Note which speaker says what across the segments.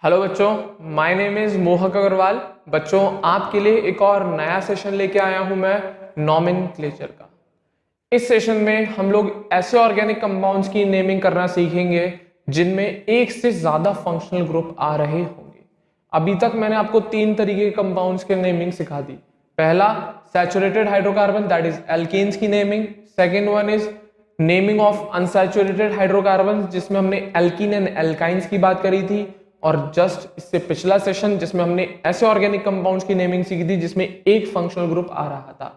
Speaker 1: Hello बच्चों, my name is मोहक अग्रवाल। बच्चों, आपके लिए एक और नया सेशन लेके आया हूं मैं नॉमेनक्लेचर का। इस सेशन में हम लोग ऐसे ऑर्गेनिक कंपाउंड्स की नेमिंग करना सीखेंगे जिनमें एक से ज्यादा फंक्शनल ग्रुप आ रहे होंगे। अभी तक मैंने आपको तीन तरीके के कंपाउंड्स के नेमिंग सिखा दी। पहला saturated hydrocarbon, that is alkanes की naming. Second one is naming of unsaturated hydrocarbon, जिसमें हमने एल्कीन एंड एल्काइंस की बात करी थी। और जस्ट इससे पिछला सेशन जिसमें हमने ऐसे ऑर्गेनिक कंपाउंड्स की नेमिंग सीखी थी जिसमें एक फंक्शनल ग्रुप आ रहा था।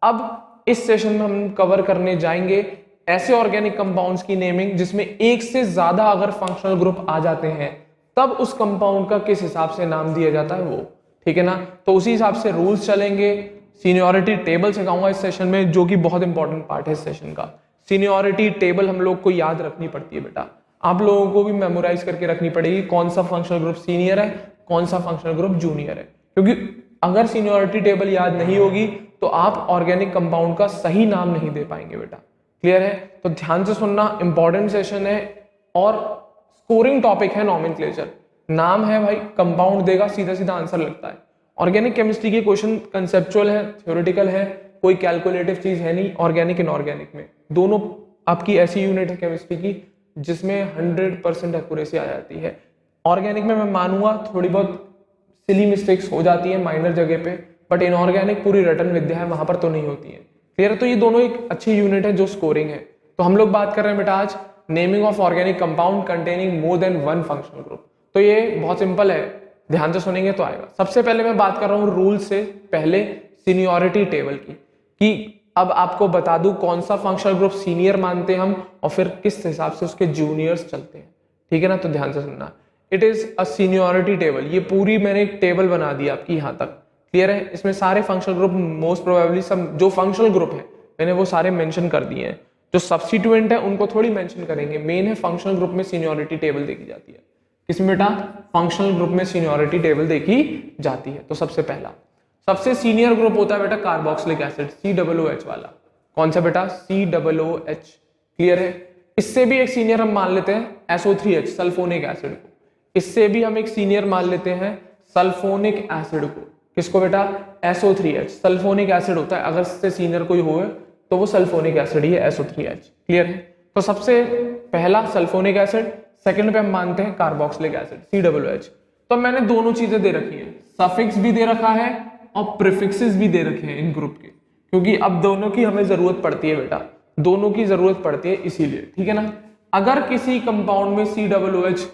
Speaker 1: अब इस सेशन में हम कवर करने जाएंगे ऐसे ऑर्गेनिक कंपाउंड्स की नेमिंग जिसमें एक से ज्यादा अगर फंक्शनल ग्रुप आ जाते हैं तब उस कंपाउंड का किस हिसाब से नाम दिया जाता है वो। ठीक है ना? तो उसी हिसाब से रूल्स चलेंगे। सीनियोरिटी टेबल सिखाऊंगा इस सेशन में, जो कि बहुत इंपॉर्टेंट पार्ट है इस सेशन का। सीनियोरिटी टेबल हम लोग को याद रखनी पड़ती है बेटा, आप लोगों को भी मेमोराइज करके रखनी पड़ेगी कौन सा फंक्शनल ग्रुप सीनियर है, कौन सा फंक्शनल ग्रुप जूनियर है। क्योंकि अगर सीनियोरिटी टेबल याद नहीं होगी तो आप ऑर्गेनिक कंपाउंड का सही नाम नहीं दे पाएंगे बेटा। क्लियर है? तो ध्यान से सुनना, इंपॉर्टेंट सेशन है और स्कोरिंग टॉपिक है नॉमेनक्लेचर। नाम है भाई, कंपाउंड देगा, सीधा सीधा आंसर लगता है। ऑर्गेनिक केमिस्ट्री के क्वेश्चन कंसेप्चुअल है, थ्योरेटिकल है, कोई कैलकुलेटिव चीज है नहीं। ऑर्गेनिक इनऑर्गेनिक में दोनों आपकी ऐसी यूनिट है केमिस्ट्री की जिसमें 100% एक्यूरेसी आ जाती है। ऑर्गेनिक में मैं मानूंगा थोड़ी बहुत सिली मिस्टेक्स हो जाती है माइनर जगह पे, बट इनऑर्गेनिक पूरी रटन विद्या है, वहां पर तो नहीं होती है। क्लियर है? तो ये दोनों एक अच्छी यूनिट है जो स्कोरिंग है। तो हम लोग बात कर रहे हैं बेटा आज naming of organic compound containing more than one functional group. तो ये बहुत सिंपल है, ध्यान से सुनेंगे तो आएगा। सबसे पहले मैं बात कर रहा हूँ रूल से पहले सीनियोरिटी टेबल की, कि अब आपको बता दूं कौन सा फंक्शनल ग्रुप सीनियर मानते हैं हम और फिर किस हिसाब से उसके जूनियर्स चलते हैं। ठीक है ना? तो ध्यान से सुनना। It is a seniority table. ये पूरी मैंने एक टेबल बना दी आपकी यहां तक। क्लियर है? इसमें सारे फंक्शनल ग्रुप मोस्ट प्रोबेबली सब जो फंक्शनल ग्रुप है मैंने वो सारे मेंशन कर दिए हैं। जो सब्स्टिट्यूएंट है उनको थोड़ी मेंशन करेंगे। मेन है फंक्शनल ग्रुप में सीनियोरिटी टेबल देखी जाती है। किसमें बेटा? फंक्शनल ग्रुप में सीनियोरिटी टेबल देखी जाती है। तो सबसे पहला सबसे सीनियर ग्रुप होता है बेटा कार्बोक्सिलिक एसिड, COOH वाला। कौन सा बेटा? COOH। क्लियर है? इससे भी एक सीनियर हम मान लेते हैं SO3H, सल्फोनिक एसिड को। इससे भी हम एक सीनियर मान लेते हैं सल्फोनिक एसिड को। किसको बेटा? SO3H, सल्फोनिक एसिड होता है। अगर इससे सीनियर कोई हो तो वो सल्फोनिक एसिड ही है, SO3H। क्लियर है? तो सबसे पहला सल्फोनिक एसिड, सेकंड पे हम मानते हैं कार्बोक्सिलिक एसिड, COOH। तो मैंने दोनों चीजें दे रखी है, सफिक्स भी दे रखा है और प्रीफिक्सेस भी दे रखे हैं इन ग्रुप के, क्योंकि अब दोनों की हमें जरूरत पड़ती है बेटा, दोनों की जरूरत पड़ती है इसीलिए। ठीक है ना? अगर किसी कंपाउंड में COOH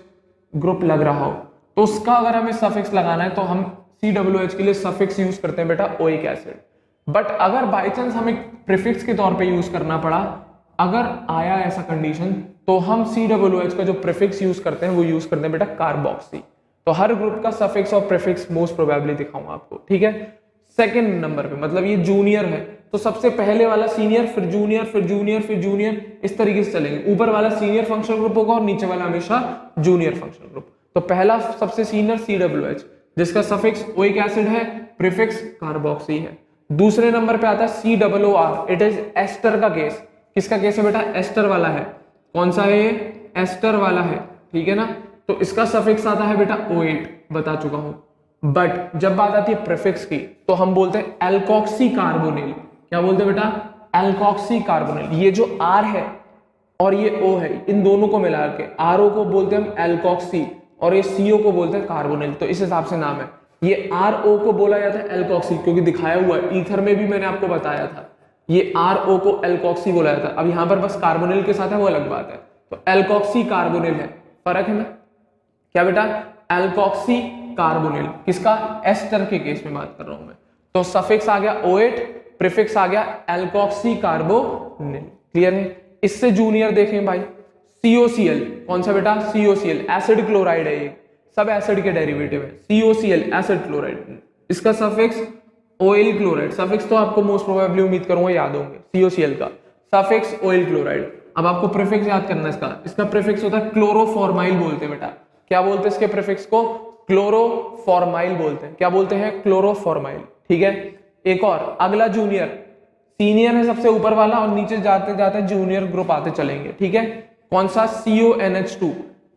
Speaker 1: ग्रुप लग रहा हो तो उसका अगर हमें सफिक्स लगाना है तो हम COOH के लिए सफिक्स यूज करते हैं बेटा ओइक एसिड। बट अगर बाई चांस हमें प्रीफिक्स के तौर पे यूज करना पड़ा, अगर आया ऐसा कंडीशन, तो हम COOH का जो प्रीफिक्स यूज करते हैं वो यूज करते हैं बेटा कार्बोक्सी। तो हर ग्रुप का सफिक्स और प्रीफिक्स मोस्ट प्रोबेबली दिखाऊंगा आपको। ठीक है? सेकंड नंबर पे, मतलब ये जूनियर है तो सबसे पहले वाला सीनियर, फिर जूनियर, फिर जूनियर, फिर जूनियर, इस तरीके से चलेंगे। ऊपर वाला सीनियर फंक्शनल ग्रुप होगा और नीचे वाला हमेशा जूनियर फंक्शनल ग्रुप। तो पहला सबसे सीनियर COOH, जिसका सफिक्स ओइक एसिड है, प्रीफिक्स कार्बोक्सी है। दूसरे नंबर पे आता है COOR, इट इज एस्टर का केस। किसका केस है बेटा? एस्टर वाला है। कौन सा है? एस्टर वाला है। ठीक है ना? तो इसका सफिक्स आता है बेटा O8, बता चुका हूं। बट जब बात आती है प्रीफिक्स की तो हम बोलते हैं एल्कोक्सी कार्बोनिल। क्या बोलते हैं बेटा? Alkoxy carbonyl. ये जो R है और ये O है, इन दोनों को मिला के RO को बोलते हैं हम एल्कोक्सी और ये CO को बोलते हैं कार्बोनिल। तो इस हिसाब से नाम है। ये RO को बोला जाता है एल्कोक्सी, क्योंकि दिखाया हुआ है ईथर में भी मैंने आपको बताया था, ये RO को एल्कोक्सी बोला जाता है। अब यहां पर बस कार्बोनिल के साथ है, वो अलग बात है। तो एल्कोक्सी कार्बोनिल है, फर्क है ना? क्या बेटा? Alkoxy carbonyl. किसका? एस्टर के केस में बात कर रहा हूं मैं। तो सफिक्स आ गया O8, प्रीफिक्स आ गया एल्कोक्सी कार्बोनिल। क्लियर है? इससे जूनियर देखें भाई, COCl। कौन सा बेटा? COCl, एसिड क्लोराइड है। ये सब एसिड के डेरिवेटिव है। COCl, acid chloride. इसका सफिक्स ऑयल क्लोराइड। सफिक्स तो आपको मोस्ट प्रोबेबली उम्मीद करूंगा याद होंगे, COCl का सफिक्स ऑयल क्लोराइड। अब आपको प्रीफिक्स याद करना है इसका प्रीफिक्स होता है क्लोरोफॉर्माइल बोलते हैं बेटा। क्या बोलते हैं इसके प्रीफिक्स को? क्लोरोफॉर्माइल बोलते हैं। क्या बोलते हैं? क्लोरोफॉर्माइल। ठीक है? एक और, अगला जूनियर, सीनियर है सबसे ऊपर वाला और नीचे जाते जाते जूनियर ग्रुप आते चलेंगे। ठीक है? कौन सा? CONH2।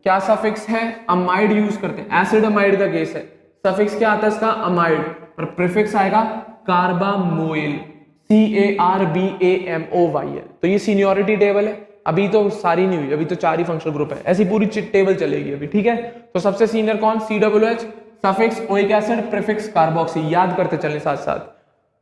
Speaker 1: क्या सफिक्स है, अमाइड यूज करते हैं, एसिड अमाइड का केस है, सफिक्स क्या आता है इसका, अमाइड, और प्रीफिक्स आएगा कार्बामोइल, CARBAMOYL। तो ये सीनियोरिटी टेबल है, अभी तो सारी नहीं हुई, अभी तो 4 ही फंक्शनल ग्रुप है, ऐसी पूरी टेबल चलेगी अभी, ठीक है। तो सबसे सीनियर कौन, COOH, suffix oic acid, prefix carboxy, याद करते चलें साथ साथ।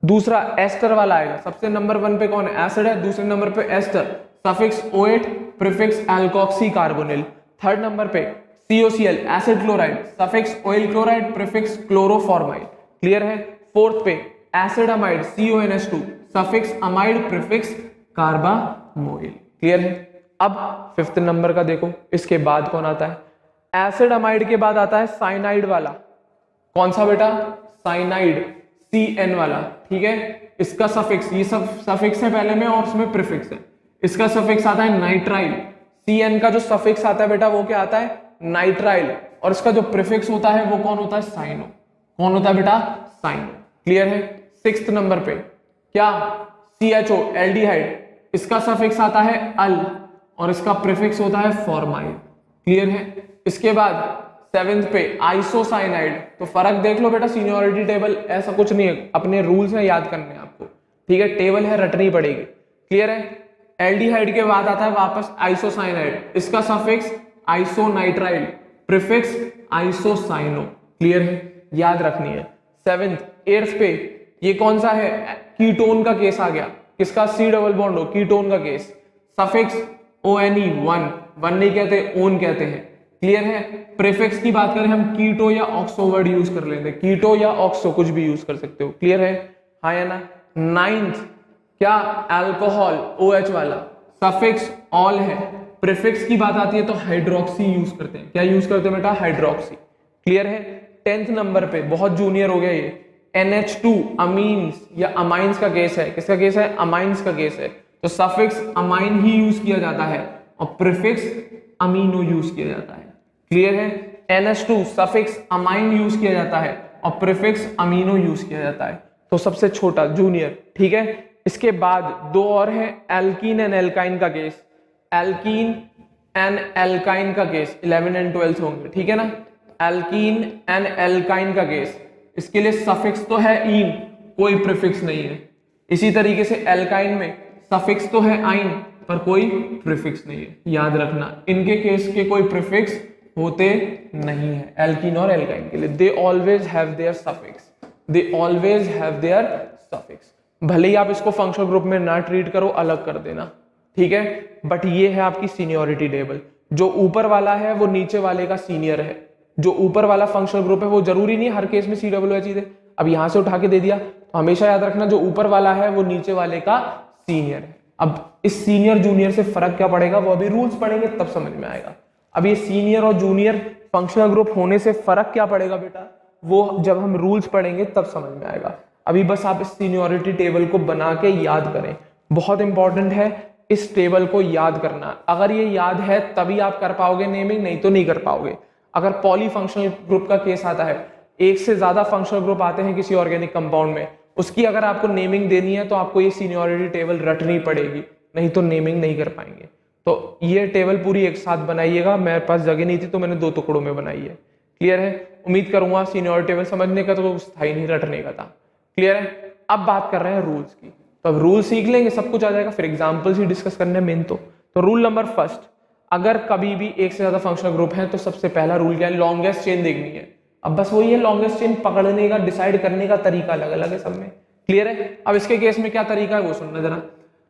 Speaker 1: दूसरा एस्टर वाला आएगा, सबसे नंबर 1 पे कौन है, एसिड है, दूसरे नंबर पे ester, suffix OH, prefix alkoxy carbonyl. Third number पे COCl, acid chloride, suffix oyl chloride, prefix chloroformyl, clear है। फोर्थ पे acid amide, CONH2, suffix amide, prefix carbamoyl, clear है। अब फिफ्थ नंबर का देखो, इसके बाद कौन आता है, एसिड अमाइड के बाद आता है साइनाइड वाला, कौन सा बेटा, साइनाइड, CN वाला, ठीक है। इसका सफिक्स, ये सब सफिक्स है पहले में और उसमें प्रीफिक्स है, इसका सफिक्स आता है नाइट्राइल, CN का जो सफिक्स आता है बेटा वो क्या आता है, नाइट्राइल, और इसका जो प्रीफिक्स होता है वो कौन होता है, साइनो, कौन होता है बेटा, साइनो, क्लियर है। सिक्स्थ नंबर पे क्या, CHO, एल्डिहाइड, इसका सफिक्स आता है अल और इसका प्रीफिक्स होता है फॉर्माइल, क्लियर है। इसके बाद सेवेंथ पे आइसोसाइनाइड, तो फर्क देख लो बेटा, सीनियोरिटी टेबल ऐसा कुछ नहीं है, अपने रूल्स में याद करने हैं आपको, ठीक है, टेबल है रटनी पड़ेगी, क्लियर है। एल्डिहाइड के बाद आता है वापस आइसोसाइनाइड, इसका सफिक्स आइसोनाइट्राइल, प्रीफिक्स आइसोसाइनो, क्लियर है, याद रखनी है। सेवेंथ एट्थ पे ये कौन सा है, कीटोन का केस आ गया, किसका, C डबल बॉन्ड हो, कीटोन का केस, सफिक्स ONE, वन नहीं कहते, ओन कहते हैं, क्लियर है। प्रीफिक्स की बात करें हम कीटो या ऑक्सो वर्ड यूज कर लेते हैं, कीटो या ऑक्सो कुछ भी यूज कर सकते हो, क्लियर है, हाँ या ना। नाइन्थ क्या, अल्कोहल, OH वाला, सफिक्स ऑल है, प्रीफिक्स की बात आती है तो हाइड्रोक्सी यूज करते हैं, क्या यूज करते हैं बेटा, हाइड्रोक्सी, क्लियर है। 10th नंबर पे बहुत जूनियर हो गया ये, NH2 अमीन्स या अमाइंस का केस है, किसका केस है, अमाइंस का केस है, तो सफिक्स अमाइन ही यूज किया जाता है और प्रीफिक्स अमीनो यूज किया जाता है, क्लियर है। NH2 सफिक्स अमाइन यूज किया जाता है और प्रीफिक्स अमीनो यूज किया जाता है, तो सबसे छोटा जूनियर, ठीक है। इसके बाद दो और है, एल्कीन एंड एल्काइन का केस, एल्कीन एंड एल्काइन का केस 11 एंड 12 होंगे, ठीक है ना, एल्कीन एंड एल्काइन का केस, इसके लिए सफिक्स तो है इन, कोई प्रीफिक्स नहीं है। इसी तरीके से एल्काइन में सफिक्स तो है आइन पर कोई प्रीफिक्स नहीं है, याद रखना इनके केस के कोई प्रीफिक्स होते नहीं है, एल्कीन और एल्काइन के लिए they always have their suffix, they always have their suffix, भले ही आप इसको फंक्शनल ग्रुप में ना ट्रीट करो, अलग कर देना, ठीक है। बट ये है आपकी सीनियोरिटी टेबल, जो ऊपर वाला है वो नीचे वाले का सीनियर है, जो ऊपर वाला फंक्शनल ग्रुप है वो जरूरी नहीं हर केस में COOH दे, अब यहां से उठा के दे दिया, तो हमेशा याद रखना जो ऊपर वाला है वो नीचे वाले का सीनियर है। अब इस सीनियर जूनियर से फर्क क्या पड़ेगा, वो अभी रूल्स पढ़ेंगे तब समझ में आएगा। अब ये सीनियर और जूनियर फंक्शनल ग्रुप होने से फर्क क्या पड़ेगा बेटा, वो जब हम रूल्स पढ़ेंगे तब समझ में आएगा। अभी बस आप इस सीनियोरिटी टेबल को बना के याद करें, बहुत इंपॉर्टेंट है इस टेबल को याद करना, अगर ये याद है तभी आप कर पाओगे नेमिंग, नहीं तो नहीं कर पाओगे। अगर पॉली फंक्शनल ग्रुप का केस आता है, एक से ज्यादा फंक्शनल ग्रुप आते हैं किसी ऑर्गेनिक कंपाउंड में, उसकी अगर आपको नेमिंग देनी है तो आपको ये सीनियोरिटी टेबल रटनी पड़ेगी, नहीं तो नेमिंग नहीं कर पाएंगे। तो ये टेबल पूरी एक साथ बनाइएगा, मेरे पास जगह नहीं थी तो मैंने 2 टुकड़ों में बनाई है, क्लियर है। उम्मीद करूंगा सीनियोरिटी टेबल समझने का तो स्थायी नहीं रटने का था, क्लियर है। अब बात कर रहे हैं रूल्स की, तो अब रूल सीख लेंगे सब कुछ आ जाएगा, फिर एग्जाम्पल्स ही डिस्कस करने मेन। तो रूल नंबर फर्स्ट, अगर कभी भी एक से ज्यादा फंक्शनल ग्रुप है तो सबसे पहला रूल क्या है, लॉन्गेस्ट चेन देखनी है। अब बस वही है, लॉन्गेस्ट चेन पकड़ने का, डिसाइड करने का तरीका अलग अलग है सब में, क्लियर है। अब इसके केस में क्या तरीका है वो सुनना जरा,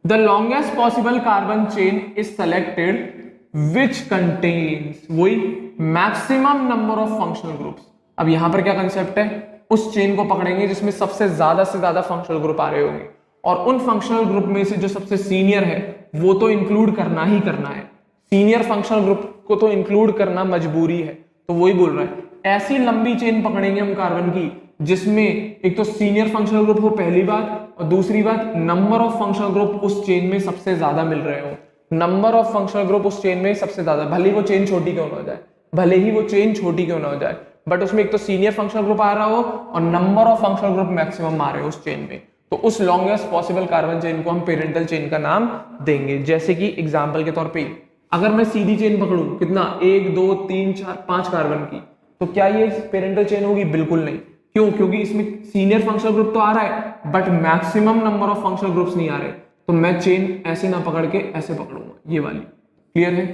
Speaker 1: the longest possible carbon chain is selected which contains, वही maximum number of functional groups. अब यहां पर क्या कंसेप्ट है, उस चेन को पकड़ेंगे जिसमें सबसे ज्यादा से ज्यादा फंक्शनल ग्रुप आ रहे होंगे, और उन फंक्शनल ग्रुप में से जो सबसे सीनियर है वो तो इंक्लूड करना ही करना है, सीनियर फंक्शनल ग्रुप को तो इंक्लूड करना मजबूरी है। तो वही बोल रहा है, ऐसी लंबी चेन पकड़ेंगे हम कार्बन की जिसमें एक तो सीनियर फंक्शनल ग्रुप हो पहली बात, और दूसरी बात नंबर ऑफ फंक्शनल ग्रुप उस चेन में सबसे ज्यादा मिल रहे हो, नंबर ऑफ फंक्शनल ग्रुप उस चेन में सबसे ज्यादा, भले ही वो चेन छोटी क्यों ना हो जाए, भले ही वो चेन छोटी क्यों ना हो जाए, बट उसमें एक तो सीनियर फंक्शनल ग्रुप आ रहा हो और number of functional group maximum आ रहे हो उस चेन में, तो उस लॉन्गेस्ट पॉसिबल कार्बन चेन को हम पेरेंटल चेन का नाम देंगे। जैसे कि एग्जांपल के तौर पे अगर मैं सीधी चेन पकड़ूं कितना 1 2 3 4 5 कार्बन की, तो क्या ये पेरेंटल चेन होगी? बिल्कुल नहीं। क्यों? क्योंकि इसमें सीनियर फंक्शनल ग्रुप तो आ रहा है but maximum number of functional groups नहीं आ रहे। तो मैं चेन ऐसे ना पकड़ के ऐसे पकड़ूंगा, ये वाली। क्लियर है?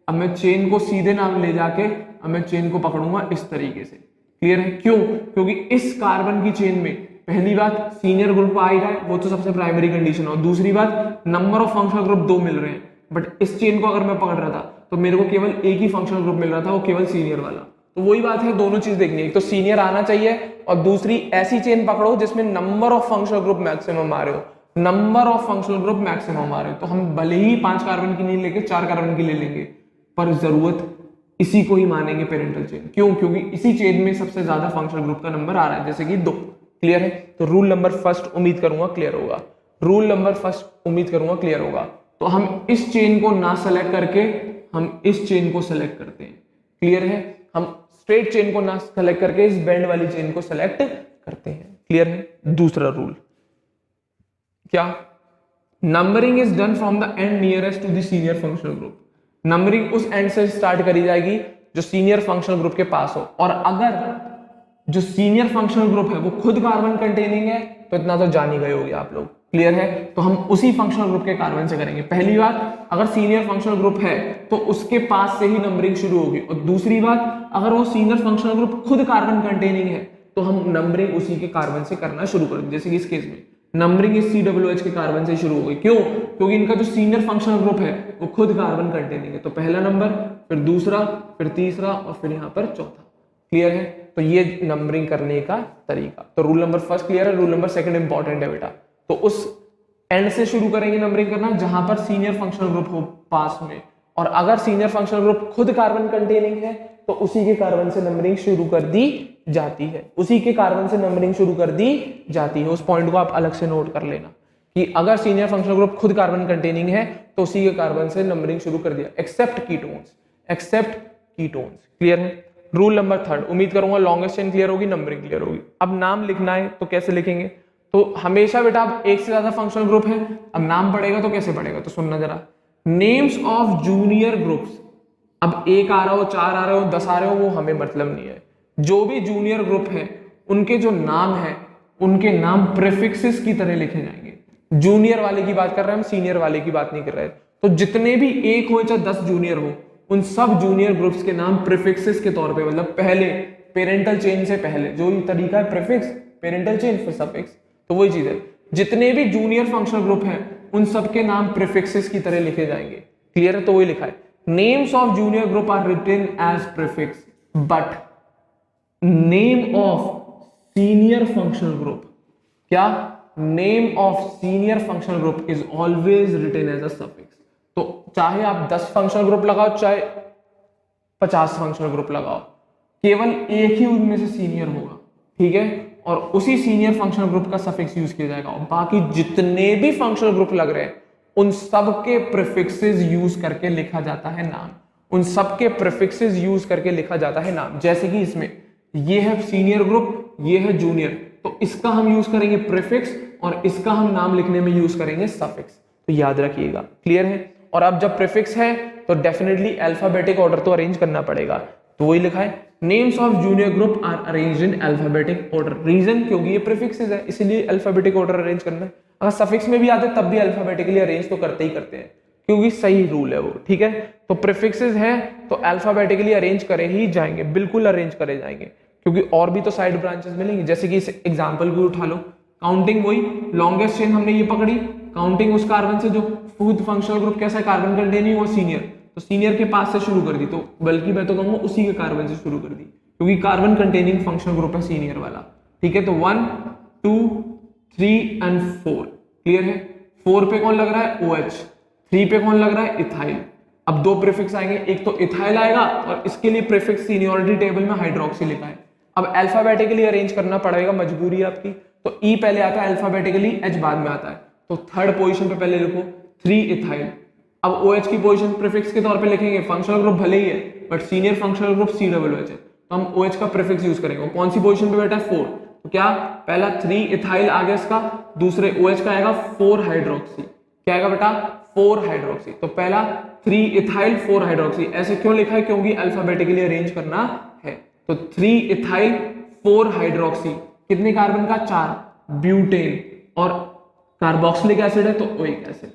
Speaker 1: अब मैं चेन को सीधे ना ले जाके अब मैं चेन को पकड़ूंगा इस तरीके से। क्लियर है? क्यों? क्योंकि इस कार्बन की चेन में पहली बात सीनियर ग्रुप आ ही रहा है, वो तो सबसे प्राइमरी कंडीशन। और दूसरी बात नंबर ऑफ फंक्शनल ग्रुप 2 मिल रहे हैं, बट इस चेन को अगर मैं पकड़ रहा था तो मेरे को केवल एक ही फंक्शनल ग्रुप मिल रहा था, वो केवल सीनियर वाला। तो वही बात है, दोनों चीज देखनी है, एक तो सीनियर आना चाहिए और दूसरी ऐसी चेन पकड़ो जिसमें number of functional group maximum आ रहे हो। Number of functional group maximum आ रहे हो तो हम भले ही 5 कार्बन की नहीं लेके 4 कार्बन की ले लेंगे, पर जरूरत इसी को ही मानेंगे पेरेंटल चेन। क्यों? क्योंकि इसी चेन में सबसे ज्यादा फंक्शनल ग्रुप का नंबर आ रहा है, जैसे कि 2। क्लियर है? तो रूल नंबर फर्स्ट उम्मीद करूंगा क्लियर होगा। रूल नंबर फर्स्ट उम्मीद करूंगा क्लियर होगा। तो हम इस चेन को ना सेलेक्ट करके हम इस चेन को सेलेक्ट करते हैं। क्लियर है? हम स्ट्रेट चेन को ना सेलेक्ट करके इस बेंड वाली चेन को सेलेक्ट करते हैं। क्लियर है? दूसरा रूल क्या? Numbering is done from the end nearest to the senior functional group. Numbering उस एंड से स्टार्ट करी जाएगी जो सीनियर फंक्शनल ग्रुप के पास हो, और अगर जो सीनियर फंक्शनल ग्रुप है वो खुद कार्बन कंटेनिंग है तो इतना तो जान ही गए होगे आप लोग। क्लियर है? तो हम उसी फंक्शनल ग्रुप के कार्बन से करेंगे। पहली बात, अगर सीनियर फंक्शनल ग्रुप है तो उसके पास से ही नंबरिंग शुरू होगी, और दूसरी बात, अगर वो सीनियर फंक्शनल ग्रुप खुद कार्बन कंटेनिंग है तो हम नंबरिंग उसी के कार्बन से करना शुरू करेंगे। जैसे कि इस केस में नंबरिंग इस COOH के कार्बन से शुरू हो गई। क्यों? क्योंकि इनका जो सीनियर फंक्शनल ग्रुप है वो खुद कार्बन कंटेनिंग है। तो पहला नंबर, फिर दूसरा, फिर तीसरा और फिर यहाँ पर चौथा। क्लियर है? तो ये नंबरिंग करने का तरीका। तो रूल नंबर फर्स्ट क्लियर है। रूल नंबर सेकंड इंपॉर्टेंट है बेटा। तो उस एंड से शुरू करेंगे नंबरिंग करना जहां पर सीनियर फंक्शनल ग्रुप हो पास में, और अगर सीनियर फंक्शनल ग्रुप खुद कार्बन कंटेनिंग है तो उसी के कार्बन से नंबरिंग शुरू कर दी जाती है। उसी के कार्बन से नंबरिंग शुरू कर दी जाती है। उस पॉइंट को आप अलग से नोट कर लेना कि अगर सीनियर फंक्शनल ग्रुप खुद कार्बन कंटेनिंग है तो उसी के कार्बन से नंबरिंग शुरू कर दिया, except ketones. Except ketones. Clear है? रूल नंबर थर्ड उम्मीद करूंगा लॉन्गेस्ट चेन क्लियर होगी, नंबरिंग क्लियर होगी। अब नाम लिखना है तो कैसे लिखेंगे? तो हमेशा बेटा अब एक से ज्यादा फंक्शनल ग्रुप है, अब नाम पड़ेगा तो कैसे पड़ेगा? तो सुनना जरा, नेम्स ऑफ जूनियर ग्रुप्स। अब 1 आ रहा हो, 4 आ रहे हो, 10 आ रहे हो, वो हमें मतलब नहीं है। जो भी जूनियर ग्रुप है उनके जो नाम है उनके नाम प्रीफिक्सेस की तरह लिखे जाएंगे। जूनियर वाले की बात कर रहे हैं हम, सीनियर वाले की बात नहीं कर रहे। तो जितने भी 1 हो चाहे 10 जूनियर हो, उन सब जूनियर ग्रुप्स के नाम प्रीफिक्सेस के तौर पे, मतलब पहले पेरेंटल चेन से पहले जो तरीका है प्रीफिक्स, पेरेंटल चेन फिर सफिक्स, तो वही चीज है। जितने भी जूनियर फंक्शनल ग्रुप हैं उन सबके नाम प्रीफिक्सेस की तरह लिखे जाएंगे। क्लियर है? तो वही लिखा है, names of junior group are written as prefix but name of senior functional group, क्या? Name of senior functional group is always written as a suffix. तो चाहे आप 10 फंक्शनल ग्रुप लगाओ चाहे 50 फंक्शनल ग्रुप लगाओ, केवल एक ही उनमें से सीनियर होगा। ठीक है? और उसी सीनियर फंक्शनल ग्रुप का सफिक्स यूज किया जाएगा, और बाकी जितने भी फंक्शनल ग्रुप लग रहे हैं उन सब के प्रीफिक्सेस यूज करके लिखा जाता है नाम। उन सब के प्रीफिक्सेस यूज करके लिखा जाता है नाम। जैसे कि इसमें ये है सीनियर ग्रुप, ये है जूनियर, तो इसका हम यूज करेंगे प्रीफिक्स और इसका हम नाम लिखने में यूज करेंगे सफिक्स। तो याद रखिएगा। क्लियर है? और अब जब प्रीफिक्स है तो डेफिनेटली अल्फाबेटिक ऑर्डर तो अरेंज करना पड़ेगा। तो वही लिखा है, names of junior group are arranged in alphabetic order. Reason, क्योंकि ये प्रीफिक्सेस है इसलिए अल्फाबेटिक ऑर्डर अरेंज करना है। अगर सफिक्स में भी आते तब भी अल्फाबेटिकली अरेंज तो करते ही करते हैं, क्योंकि सही रूल है वो। ठीक है? तो प्रीफिक्सेस हैं तो अल्फाबेटिकली अरेंज करे ही जाएंगे, बिल्कुल अरेंज करे जाएंगे, क्योंकि और भी तो साइड ब्रांचेस मिलेंगे। जैसे कि इस एग्जांपल को उठा लो, काउंटिंग वही लॉन्गेस्ट चेन हमने ये पकड़ी, काउंटिंग उस कार्बन से जो खुद फंक्शनल ग्रुप कैसा है कार्बन कंटेनिंग वो सीनियर, तो सीनियर के पास से शुरू कर दी, तो बल्कि मैं तो कहूंगा उसी के कार्बन से शुरू कर दी, क्योंकि कार्बन कंटेनिंग फंक्शनल ग्रुप है सीनियर वाला। ठीक है? तो 1 2 3 एंड 4 क्लियर है? 4 पे कौन लग रहा है? OH। 3 पे कौन लग रहा है? इथाइल। अब 2 प्रीफिक्स आएंगे, एक तो इथाइल आएगा और इसके लिए प्रीफिक्स सीनियरिटी टेबल में हाइड्रोक्सी लिखा है। अब अल्फाबेटिकली अरेंज करना पड़ेगा, मजबूरी है आपकी। तो E पहले आता है अल्फाबेटिकली, H बाद में आता है, तो थर्ड पोजीशन पे पहले लिखो 3 इथाइल। अब OH की पोजीशन प्रीफिक्स के तौर पे लिखेंगे, फंक्शनल ग्रुप भले ही है but senior functional group COOH है, तो हम OH का प्रीफिक्स यूज करेंगे। कौन सी पोजीशन पे बैठा है? 4। तो क्या पहला 3 इथाइल आ गया इसका, दूसरे OH का आएगा 4 हाइड्रोक्सी, क्या आएगा बेटा? 4 हाइड्रोक्सी, तो पहला 3 इथाइल 4 हाइड्रोक्सी, ऐसे क्यों लिखा है? क्योंकि अल्फाबेटिकली अरेंज करना है। तो 3 इथाइल 4 हाइड्रोक्सी, कितने कार्बन का? 4, ब्यूटेन, और कार्बोक्सिलिक एसिड है तो ओइक एसिड।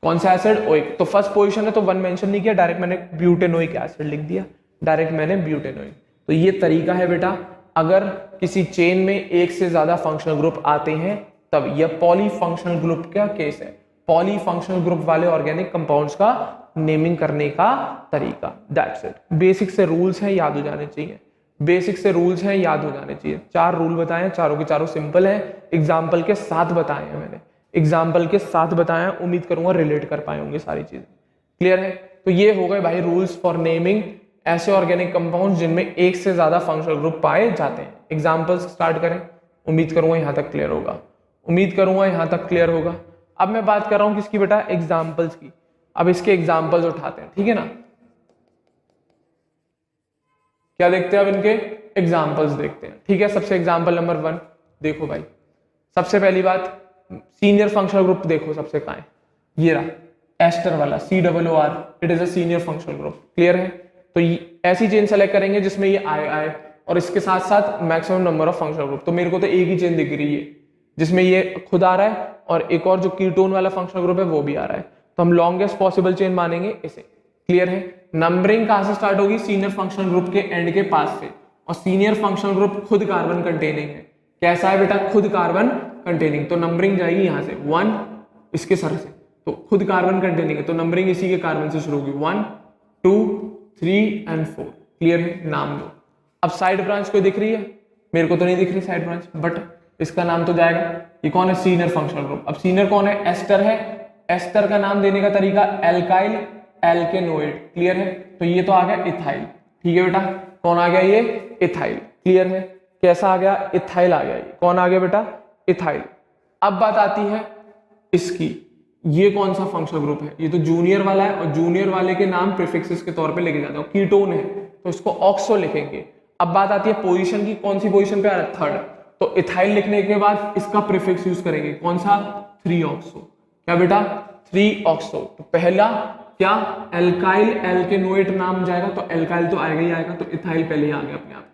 Speaker 1: कौन सा एसिड? ओइक। तो फर्स्ट पोजीशन है तो 1 मेंशन नहीं किया, डायरेक्ट मैंने ब्यूटेनोइक एसिड लिख दिया, डायरेक्ट मैंने ब्यूटेनोइक। तो ये तरीका है बेटा, अगर किसी चेन में एक से ज्यादा फंक्शनल ग्रुप आते हैं तब। यह पॉलीफंक्शनल ग्रुप का केस है, पॉलीफंक्शनल ग्रुप वाले ऑर्गेनिक कंपाउंड्स का नेमिंग करने का तरीका। That's it. बेसिक से रूल्स हैं, याद हो जाने चाहिए, बेसिक से रूल्स हैं, याद हो जाने चाहिए। 4 रूल बताए, चारों के चारों सिंपल हैं, एग्जाम्पल के साथ बताए हैं मैंने, एग्जाम्पल के साथ बताया, उम्मीद करूंगा रिलेट कर पाए होंगे सारी चीजें। क्लियर है? तो ये हो गए भाई रूल्स फॉर नेमिंग ऐसे ऑर्गेनिक कंपाउंड जिनमें एक से ज्यादा फंक्शनल ग्रुप पाए जाते हैं। एग्जाम्पल्स स्टार्ट करें, उम्मीद करूंगा यहां तक क्लियर होगा, उम्मीद करूंगा यहां तक क्लियर होगा। अब मैं बात कर रहा हूं किसकी बेटा? एग्जाम्पल्स की। अब इसके एग्जाम्पल्स उठाते हैं, ठीक है ना? क्या देखते हैं अब? इनके एग्जाम्पल्स देखते हैं, ठीक है। सबसे एग्जाम्पल नंबर 1 देखो भाई, सबसे पहली बात सीनियर फंक्शनल ग्रुप देखो सबसे कहां है, ये रहा एस्टर वाला COOR, it is a senior functional group. Clear है? तो ऐसी चेन सेलेक्ट करेंगे जिसमें ये आए और इसके साथ साथ maximum number of functional group. तो मेरे को तो एक ही चेन दिख रही है जिसमें ये खुद आ रहा है और एक और जो कीटोन वाला फंक्शनल ग्रुप है वो भी आ रहा है, तो हम लॉन्गेस्ट पॉसिबल चेन मानेंगे इसे। क्लियर है? नंबरिंग कहां से स्टार्ट होगी? सीनियर फंक्शनल ग्रुप के एंड के पास से, और सीनियर फंक्शनल ग्रुप खुद कार्बन कंटेनिंग है। कैसा है बेटा? खुद कार्बन कंटेनिंग, तो नंबरिंग जाएगी यहां से 1 इसके सर से, तो खुद कार्बन कंटेनिंग है तो नंबरिंग इसी के कार्बन से शुरू होगी 1 2 3 एंड 4। क्लियर है? नाम दो। अब साइड ब्रांच कोई दिख रही है? मेरे को तो नहीं दिख रही साइड ब्रांच, बट इसका नाम तो जाएगा। ये कौन है? Senior functional group. अब सीनियर कौन है? एस्टर है। एस्टर का नाम देने का तरीका एल्काइल एल्केनोइड। क्लियर है? तो ये तो आ गया इथाइल। ठीक है बेटा, कौन आ गया? ये इथाइल। क्लियर है? कैसा आ गया? इथाइल आ गया। ये कौन आ गया बेटा? इथाइल। अब बात आती है इसकी, ये कौन सा फंक्शनल ग्रुप है? ये तो जूनियर वाला है, और जूनियर वाले के नाम प्रीफिक्सेस के तौर पे लेके जाते हैं। कीटोन है तो इसको ऑक्सो लिखेंगे। अब बात आती है पोजीशन की, कौन सी पोजीशन पे आ रहा है? 3rd। तो इथाइल लिखने के बाद इसका प्रीफिक्स यूज करेंगे, कौन सा? 3 ऑक्सो। क्या बेटा? 3 ऑक्सो। तो पहला क्या? एल्काइल एल्केनोइड नाम जाएगा, तो एल्काइल तो आएगा ही आएगा, तो इथाइल पहले ही आ गया अपने आप।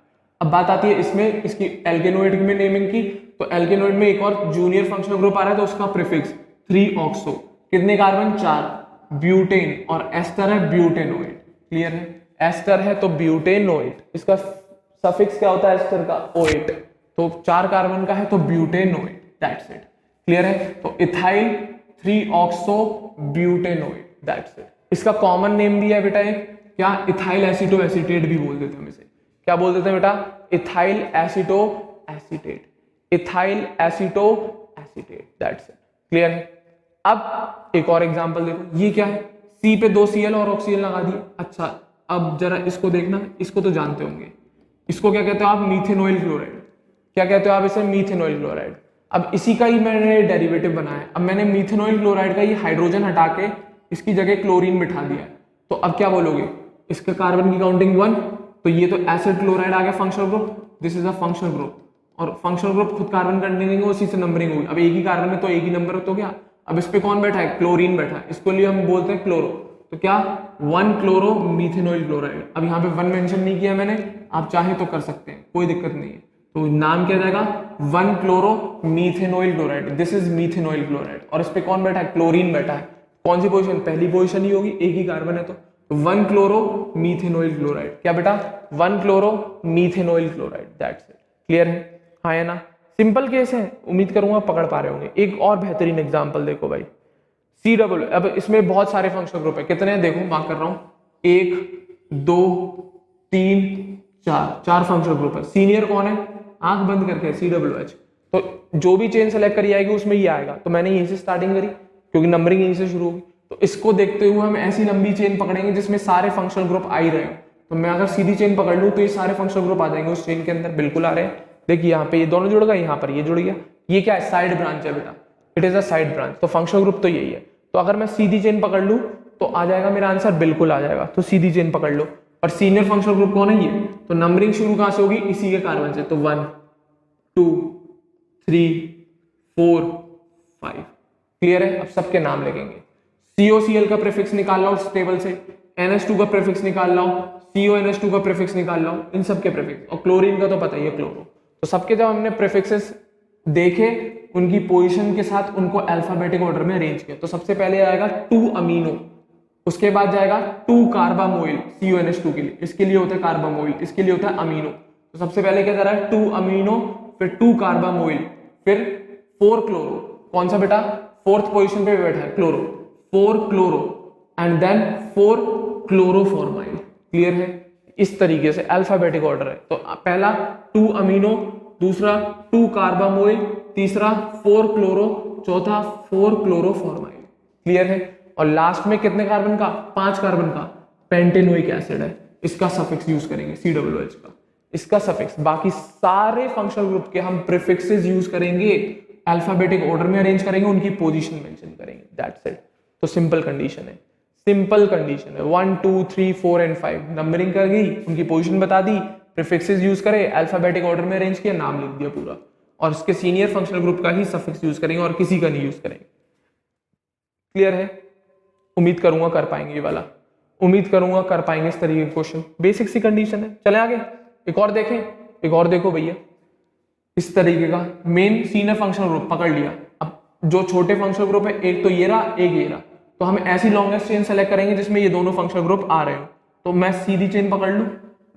Speaker 1: अब बात आती है इसमें इसकी एल्केनोइड में नेमिंग की, तो एल्केनोइड में एक और जूनियर फंक्शनल ग्रुप आ रहा है तो उसका प्रीफिक्स 3 ऑक्सो। कितने कार्बन? 4, ब्यूटेन, और एस्टर है ब्यूटेनोइड। क्लियर है? एस्टर है तो ब्यूटेनोइड, इसका सफिक्स क्या होता है एस्टर का? ओइट, तो 4 कार्बन का है तो ब्यूटेनोइड। That's it. क्लियर है? तो ethyl 3 oxo butanoid. That's it. इसका कॉमन नेम भी है बेटा एक, क्या? इथाइल एसीटो एसीटेट भी बोल देते हैं हम इसे। क्या बोल देते हैं बेटा? Ethyl aceto acetate, ethyl aceto acetate. That's it. Clear है? अब एक और एग्जांपल देखो, ये क्या है? C पे 2 Cl और ऑक्सीजन लगा दिए। अच्छा, अब जरा इसको देखना, इसको तो जानते होंगे, इसको क्या कहते हो आप? मीथेनॉइल क्लोराइड। क्या कहते हो आप इसे? मीथेनॉइल क्लोराइड। अब इसी का ही मैंने डेरिवेटिव बनाया है। अब मैंने मीथेनॉइल क्लोराइड का ये हाइड्रोजन हटा के इसकी जगह क्लोरीन बिठा दिया है, तो अब क्या बोलोगे? इसके कार्बन की काउंटिंग 1, तो ये तो एसिड क्लोराइड आ गया functional group, this is a functional group, और फंक्शनल ग्रुप खुद कार्बन कंटेनिंग है, उसी से नंबरिंग होगी। अब एक ही कार्बन है तो एक ही नंबर तो क्या? अब इस पे कौन बैठा है? क्लोरीन बैठा है, इसको लिए हम बोलते हैं क्लोरो, तो क्या? 1 क्लोरो मीथेनॉइल क्लोराइड। अब यहाँ पे 1 मेंशन नहीं किया मैंने, आप चाहे तो कर सकते हैं, कोई दिक्कत नहीं है। तो नाम क्या जाएगा? 1 chloro methanoyl chloride, this is methanoyl chloride. और इस पे कौन बैठा है? क्लोरीन बैठा है। कौन सी पोजीशन? पहली पोजीशन ही होगी, एक ही कार्बन है तो 1 क्लोरो मीथेनॉइल क्लोराइड। क्या बेटा? 1 chloro methanoyl chloride. That's it. Clear है? हाँ है ना? सिंपल केस है, उम्मीद करूंगा पकड़ पा रहे होंगे। एक और बेहतरीन एग्जांपल देखो भाई, COO। अब इसमें बहुत सारे फंक्शनल ग्रुप है, कितने हैं देखो, मार्क कर रहा हूं, 1 2 3 4 फंक्शनल ग्रुप है। सीनियर कौन है? आंख बंद करके COOH। तो जो भी चेन सेलेक्ट करी जाएगी उसमें ये आएगा, तो मैंने यहीं से स्टार्टिंग करी क्योंकि नंबरिंग यहीं से शुरू होगी। तो इसको देखते हुए हम ऐसी लंबी चेन पकड़ेंगे जिसमें सारे फंक्शनल ग्रुप आ ही रहे हो। तो मैं अगर सीधी चेन पकड़ लूं तो ये सारे फंक्शनल ग्रुप आ जाएंगे उस चेन के अंदर, बिल्कुल आ रहे हैं। देखिए यहाँ पे ये दोनों जुड़ गए, यहाँ पर ये जुड़ गया। ये क्या है? साइड ब्रांच है बेटा, it is a side branch. तो फंक्शनल ग्रुप तो यही है। तो अगर मैं सीधी चेन पकड़ लूं तो आ जाएगा मेरा आंसर, बिल्कुल आ जाएगा। तो सीधी चेन पकड़ लो। और सीनियर फंक्शनल ग्रुप कौन है? ये। तो नंबरिंग शुरू कहां से होगी? इसी के कार्बन से। तो 1 2 3 4 5। क्लियर है? अब सबके नाम लिखेंगे। COCl का प्रीफिक्स निकाल लो उस टेबल से, NH2 का प्रीफिक्स निकाल लो, CONH2 का प्रीफिक्स निकाल लो, इन सब के प्रीफिक्स, और क्लोरीन का तो पता ही है क्लोरो। तो सबके जब हमने प्रीफिक्सेस देखे उनकी पोजीशन के साथ उनको अल्फाबेटिक ऑर्डर में अरेंज किया। तो सबसे पहले आएगा 2 अमीनो, उसके बाद जाएगा 2 कार्बामोइल CONH2 के लिए, इसके लिए होता है कार्बामोइल, इसके लिए होता है अमीनो। तो सबसे पहले क्या जा रहा है 2 अमीनो, फिर 2 कार्बामोइल, फिर 4 क्लोरो, कौन सा बेटा 4th पोजीशन पे बैठा है chloro, 4 chloro and then 4 chloroformyl. Clear है? इस तरीके से अल्फाबेटिक ऑर्डर है। तो पहला 2 अमीनो, दूसरा 2 कार्बामोइल, तीसरा 4 क्लोरो, चौथा 4 क्लोरोफॉर्माइल। क्लियर है? और लास्ट में कितने कार्बन का, 5 कार्बन का पेंटेनोइक एसिड है, इसका सफिक्स यूज करेंगे COOH का, इसका सफिक्स। बाकी सारे फंक्शनल ग्रुप के हम प्रीफिक्सेस यूज करेंगे, अल्फाबेटिक ऑर्डर में अरेंज करेंगे, उनकी पोजीशन मेंशन करेंगे, दैट्स इट। तो सिंपल कंडीशन है, सिंपल कंडीशन है। 1 2 3 4 एंड 5 नंबरिंग कर गई, उनकी पोजीशन बता दी, प्रीफिक्सेस यूज करे, अल्फाबेटिक ऑर्डर में अरेंज किया, नाम लिख दिया पूरा, और इसके सीनियर फंक्शनल ग्रुप का ही सफिक्स यूज करेंगे और किसी का नहीं यूज करेंगे। क्लियर है? उम्मीद करूंगा कर पाएंगे ये वाला, उम्मीद करूंगा कर पाएंगे इस तरीके के क्वेश्चन। बेसिक सी कंडीशन है। चले आगे, एक और देखें, एक और देखो भैया, इस तरीके का मेन सीनियर फंक्शनल ग्रुप पकड़ लिया। अब जो छोटे फंक्शनल ग्रुप है, एक तो ये रहा, एक ये रहा, तो हम ऐसी लॉन्गेस्ट चेन सेलेक्ट करेंगे जिसमें ये दोनों फंक्शनल ग्रुप आ रहे हो। तो मैं सीधी चेन पकड़ लूं,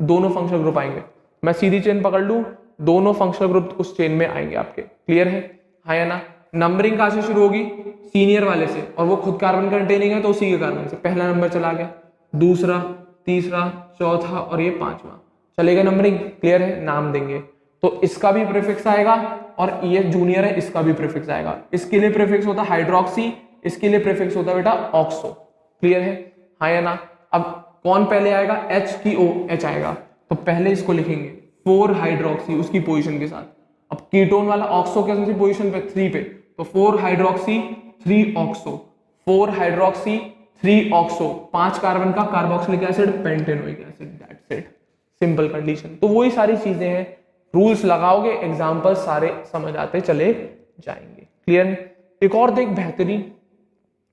Speaker 1: दोनों फंक्शनल ग्रुप आएंगे, मैं सीधी चेन पकड़ लूं, दोनों फंक्शनल ग्रुप उस चेन में आएंगे आपके। क्लियर है? हाँ या ना? नंबरिंग कहां से शुरू होगी, सीनियर वाले से, और वो खुद कार्बन कंटेनिंग है तो उसी के कार्बन से पहला नंबर चला गया, दूसरा, तीसरा, चौथा और ये 5वां चलेगा नंबरिंग। क्लियर है? नाम देंगे, तो इसका भी प्रीफिक्स आएगा और ये जूनियर है, इसका भी प्रीफिक्स आएगा। इसके लिए प्रीफिक्स होता है हाइड्रोक्सी, इसके लिए प्रीफिक्स होता है बेटा ऑक्सो। क्लियर है? हाँ या ना? अब कौन पहले आएगा, H की OH आएगा, तो पहले इसको लिखेंगे 4 हाइड्रोक्सी उसकी पोजीशन के साथ। अब कीटोन वाला ऑक्सो कौन सी पोजीशन पे, 3 पे, तो 4 hydroxy 3 oxo, 4 hydroxy 3 oxo, 5 carbon का carboxylic acid pentanoic acid, that's it. Simple condition. तो वही सारी चीजें हैं, रूल्स लगाओगे, एग्जाम्पल सारे समझ आते चले जाएंगे। क्लियर है? एक और देख बेहतरीन,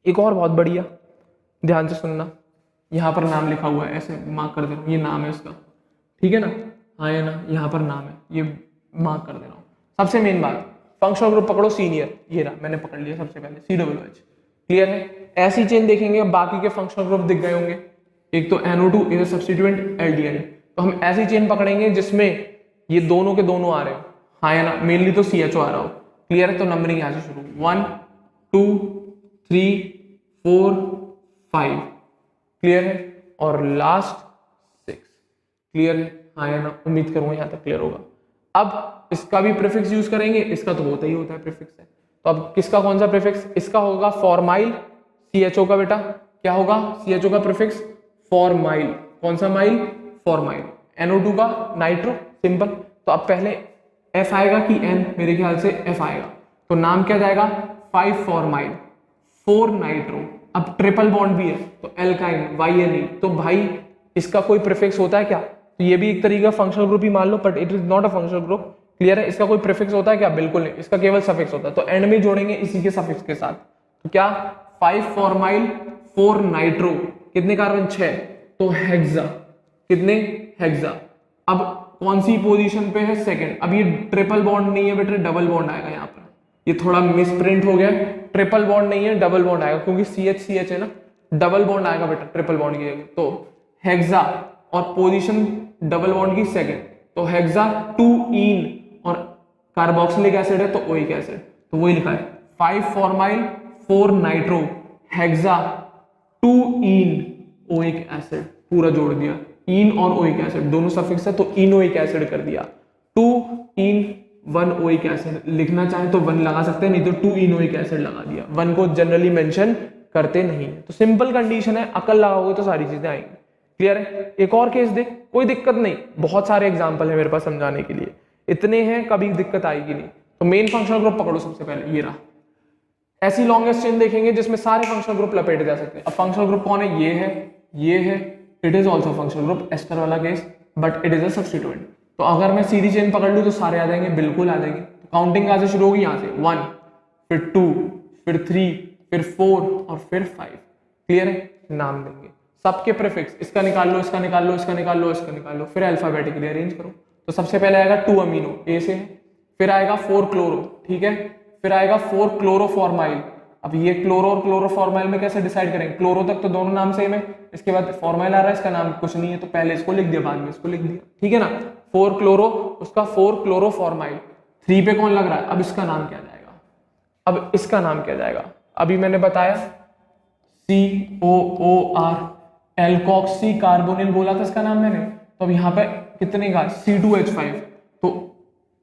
Speaker 1: एक और बहुत बढ़िया, ध्यान से सुनना, यहाँ पर नाम लिखा हुआ है, ऐसे मार्क कर दे रहा हूँ, ये नाम है इसका, ठीक है ना? हाँ या ना? यहाँ पर नाम है, ये मार्क कर दे रहा हूँ। सबसे मेन बात, फंक्शनल ग्रुप पकड़ो सीनियर, ये रहा, मैंने पकड़ लिया सबसे पहले COOH। क्लियर है? ऐसी चेन देखेंगे, बाकी के फंक्शनल ग्रुप दिख गए होंगे, एक तो NO2 is a substituent aldehyde, तो हम ऐसी चेन पकड़ेंगे जिसमें ये दोनों के दोनों आ रहे हो, हाँ या ना? मेनली तो CHO आ रहा हो। क्लियर है? तो नंबरिंग यहाँ से शुरू, 1 2 3 4 5। क्लियर है? और लास्ट 6। क्लियर है? हाँ या ना? उम्मीद करूंगा यहाँ तक क्लियर होगा। अब इसका भी प्रीफिक्स यूज करेंगे, इसका तो होता ही होता है प्रीफिक्स है, तो अब किसका कौन सा प्रीफिक्स, इसका होगा फॉर्माइल, CHO का बेटा क्या होगा, CHO का प्रीफिक्स फॉर्माइल, कौन सा माइल, फॉर्माइल। NO2 का नाइट्रो, सिंपल। तो अब पहले F आएगा कि N, मेरे ख्याल से F आएगा, तो नाम क्या जाएगा, 5 फॉर्माइल 4 नाइट्रो। अब ट्रिपल बॉन्ड भी है तो एल्काइन YNE, तो भाई इसका कोई प्रीफिक्स होता है क्या, तो ये भी एक तरीका फंक्शनल ग्रुप ही मान लो, but it is not a functional group. Clear है? इसका कोई प्रीफिक्स होता है क्या, बिल्कुल नहीं, इसका केवल सफिक्स होता है, तो एंड में जोड़ेंगे इसी के सफिक्स के साथ। तो क्या, 5 फॉर्माइल 4 नाइट्रो, कितने कार्बन, 6, तो हेक्सा, कितने, हेक्सा। अब कौन सी पोजीशन पे है, सेकंड। अब ये ट्रिपल बॉन्ड नहीं है बेटा, डबल बॉन्ड आएगा यहाँ पर, ये थोड़ा मिसप्रिंट हो गया, ट्रिपल बॉन्ड नहीं है, डबल बॉन्ड आएगा, क्योंकि CH है ना, डबल बॉन्ड आएगा बेटा ट्रिपल बॉन्ड की जगह, तो हेक्सा, और पोजीशन डबल बॉन्ड की सेकंड, तो हेक्सा 2 इन, और कार्बोक्सिलिक एसिड है तो ओइक एसिड, तो वही लिखा है 5 फॉर्माइल 4 नाइट्रो हेक्सा 2 इन ओइक एसिड, पूरा जोड़ दिया, इन और ओइक एसिड दोनों सफिक्स है तो इनोइक एसिड कर दिया, 2 इन 1 ओइक एसिड, लिखना चाहे तो 1 लगा सकते हैं, नहीं तो 2 इनोइक एसिड लगा दिया, 1 को जनरली मेंशन करते नहीं है। तो सिंपल कंडीशन है, अकल लगाओगे तो सारी चीजें आएंगी। क्लियर है? एक और केस देख, कोई दिक्कत नहीं, बहुत सारे एग्जांपल है मेरे पास समझाने के लिए, इतने हैं कभी दिक्कत आएगी नहीं। तो मेन फंक्शनल ग्रुप पकड़ो सबसे पहले, ये रहा। ऐसी लॉन्गेस्ट चेन देखेंगे जिसमें सारे फंक्शनल ग्रुप लपेटे जा सकते हैं। अब फंक्शनल ग्रुप कौन है, ये है, ये है, it is also functional group, ester वाला case, but it is a substituent. तो अगर मैं सीधी चेन पकड़ लूं तो सारे आ जाएंगे, बिल्कुल आ जाएंगे। तो काउंटिंग कहां से शुरू होगी, यहाँ से 1, फिर 2, फिर 3, फिर 4 और फिर 5। क्लियर है? नाम देंगे सबके प्रीफिक्स, इसका निकाल लो, इसका निकाल लो, इसका निकाल लो, इसका निकाल लो, फिर अल्फाबेटिकली अरेंज करो। तो सबसे पहले आएगा 2 अमीनो, ए से है, फिर आएगा 4 क्लोरो, ठीक है, फिर आएगा 4 क्लोरोफॉर्माइल। अब ये क्लोरो और क्लोरोफॉर्माइल में कैसे डिसाइड करेंगे? क्लोरो तक तो दोनों नाम सेम है, इसके बाद फॉर्माइल आ रहा है, इसका नाम कुछ नहीं है, तो पहले इसको लिख दिया, बाद में इसको लिख दिया, ठीक है ना। 4 क्लोरो, उसका 4 क्लोरोफॉर्माइल। 3 पे कौन लग रहा है? अब इसका नाम क्या जाएगा? अब इसका नाम क्या जाएगा? अभी मैंने बताया COOR, एल्कोक्सी कार्बोनिल बोला था इसका नाम मैंने। तो अब यहाँ पे कितने का? C2H5। तो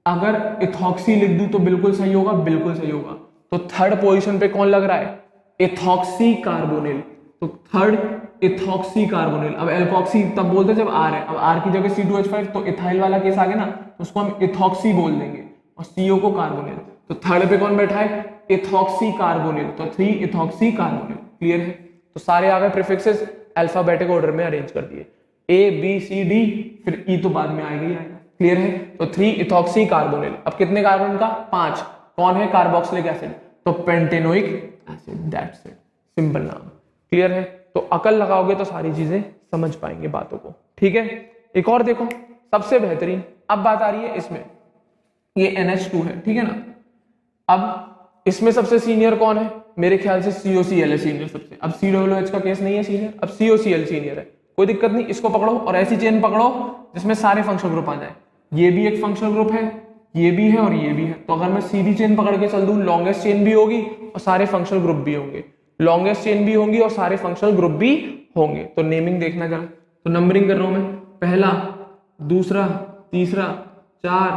Speaker 1: अगर इथॉक्सी लिख दूं तो बिल्कुल सही होगा, बिल्कुल सही होगा। तो थर्ड पोजीशन पे कौन लग रहा है? Ethoxy carbonyl. तो थर्ड इथॉक्सी कार्बोनिल। अब एल्कोक्सी तब बोलते जब आर है, अब आर की जगह C2H5, तो इथाइल वाला केस आ गया ना, तो उसको हम इथॉक्सी बोल देंगे और CO को कार्बोनिल। तो थर्ड पे कौन बैठा है? Ethoxy carbonyl. तो 3 इथॉक्सी कार्बोनिल। क्लियर है? तो सारे आ गए प्रीफिक्सेस, अल्फाबेटिक ऑर्डर में अरेंज कर दिए, ABCD, फिर E तो बाद में आएगा ही आएगा। क्लियर है? तो 3 इथॉक्सी कार्बोनिल। अब कितने कार्बन का? 5। कौन है? कार्बोक्सिलिक एसिड, तो pentanoic acid, that's it, simple नाम। क्लियर है? तो अकल लगाओगे तो सारी चीजें समझ पाएंगे बातों को, ठीक है। एक और देखो, सबसे बेहतरीन, अब बात आ रही है इसमें, ये NH2 है, ठीक है ना। अब इसमें सबसे सीनियर कौन है? मेरे ख्याल से COCl है सीनियर सबसे। अब COOH का केस नहीं है सीनियर, अब COCl सीनियर है, कोई दिक्कत नहीं, इसको पकड़ो और ऐसी चेन पकड़ो जिसमें सारे फंक्शनल ग्रुप आ जाए। ये भी एक फंक्शनल ग्रुप है, ये भी है और ये भी है। तो अगर मैं सीधी चेन पकड़ के चल दूं, लॉन्गेस्ट चेन भी होगी और सारे फंक्शनल ग्रुप भी होंगे, लॉन्गेस्ट चेन भी होंगी और सारे फंक्शनल ग्रुप भी होंगे। तो नेमिंग देखना जरा, तो नंबरिंग कर रहा हूं मैं, पहला, दूसरा, तीसरा, 4,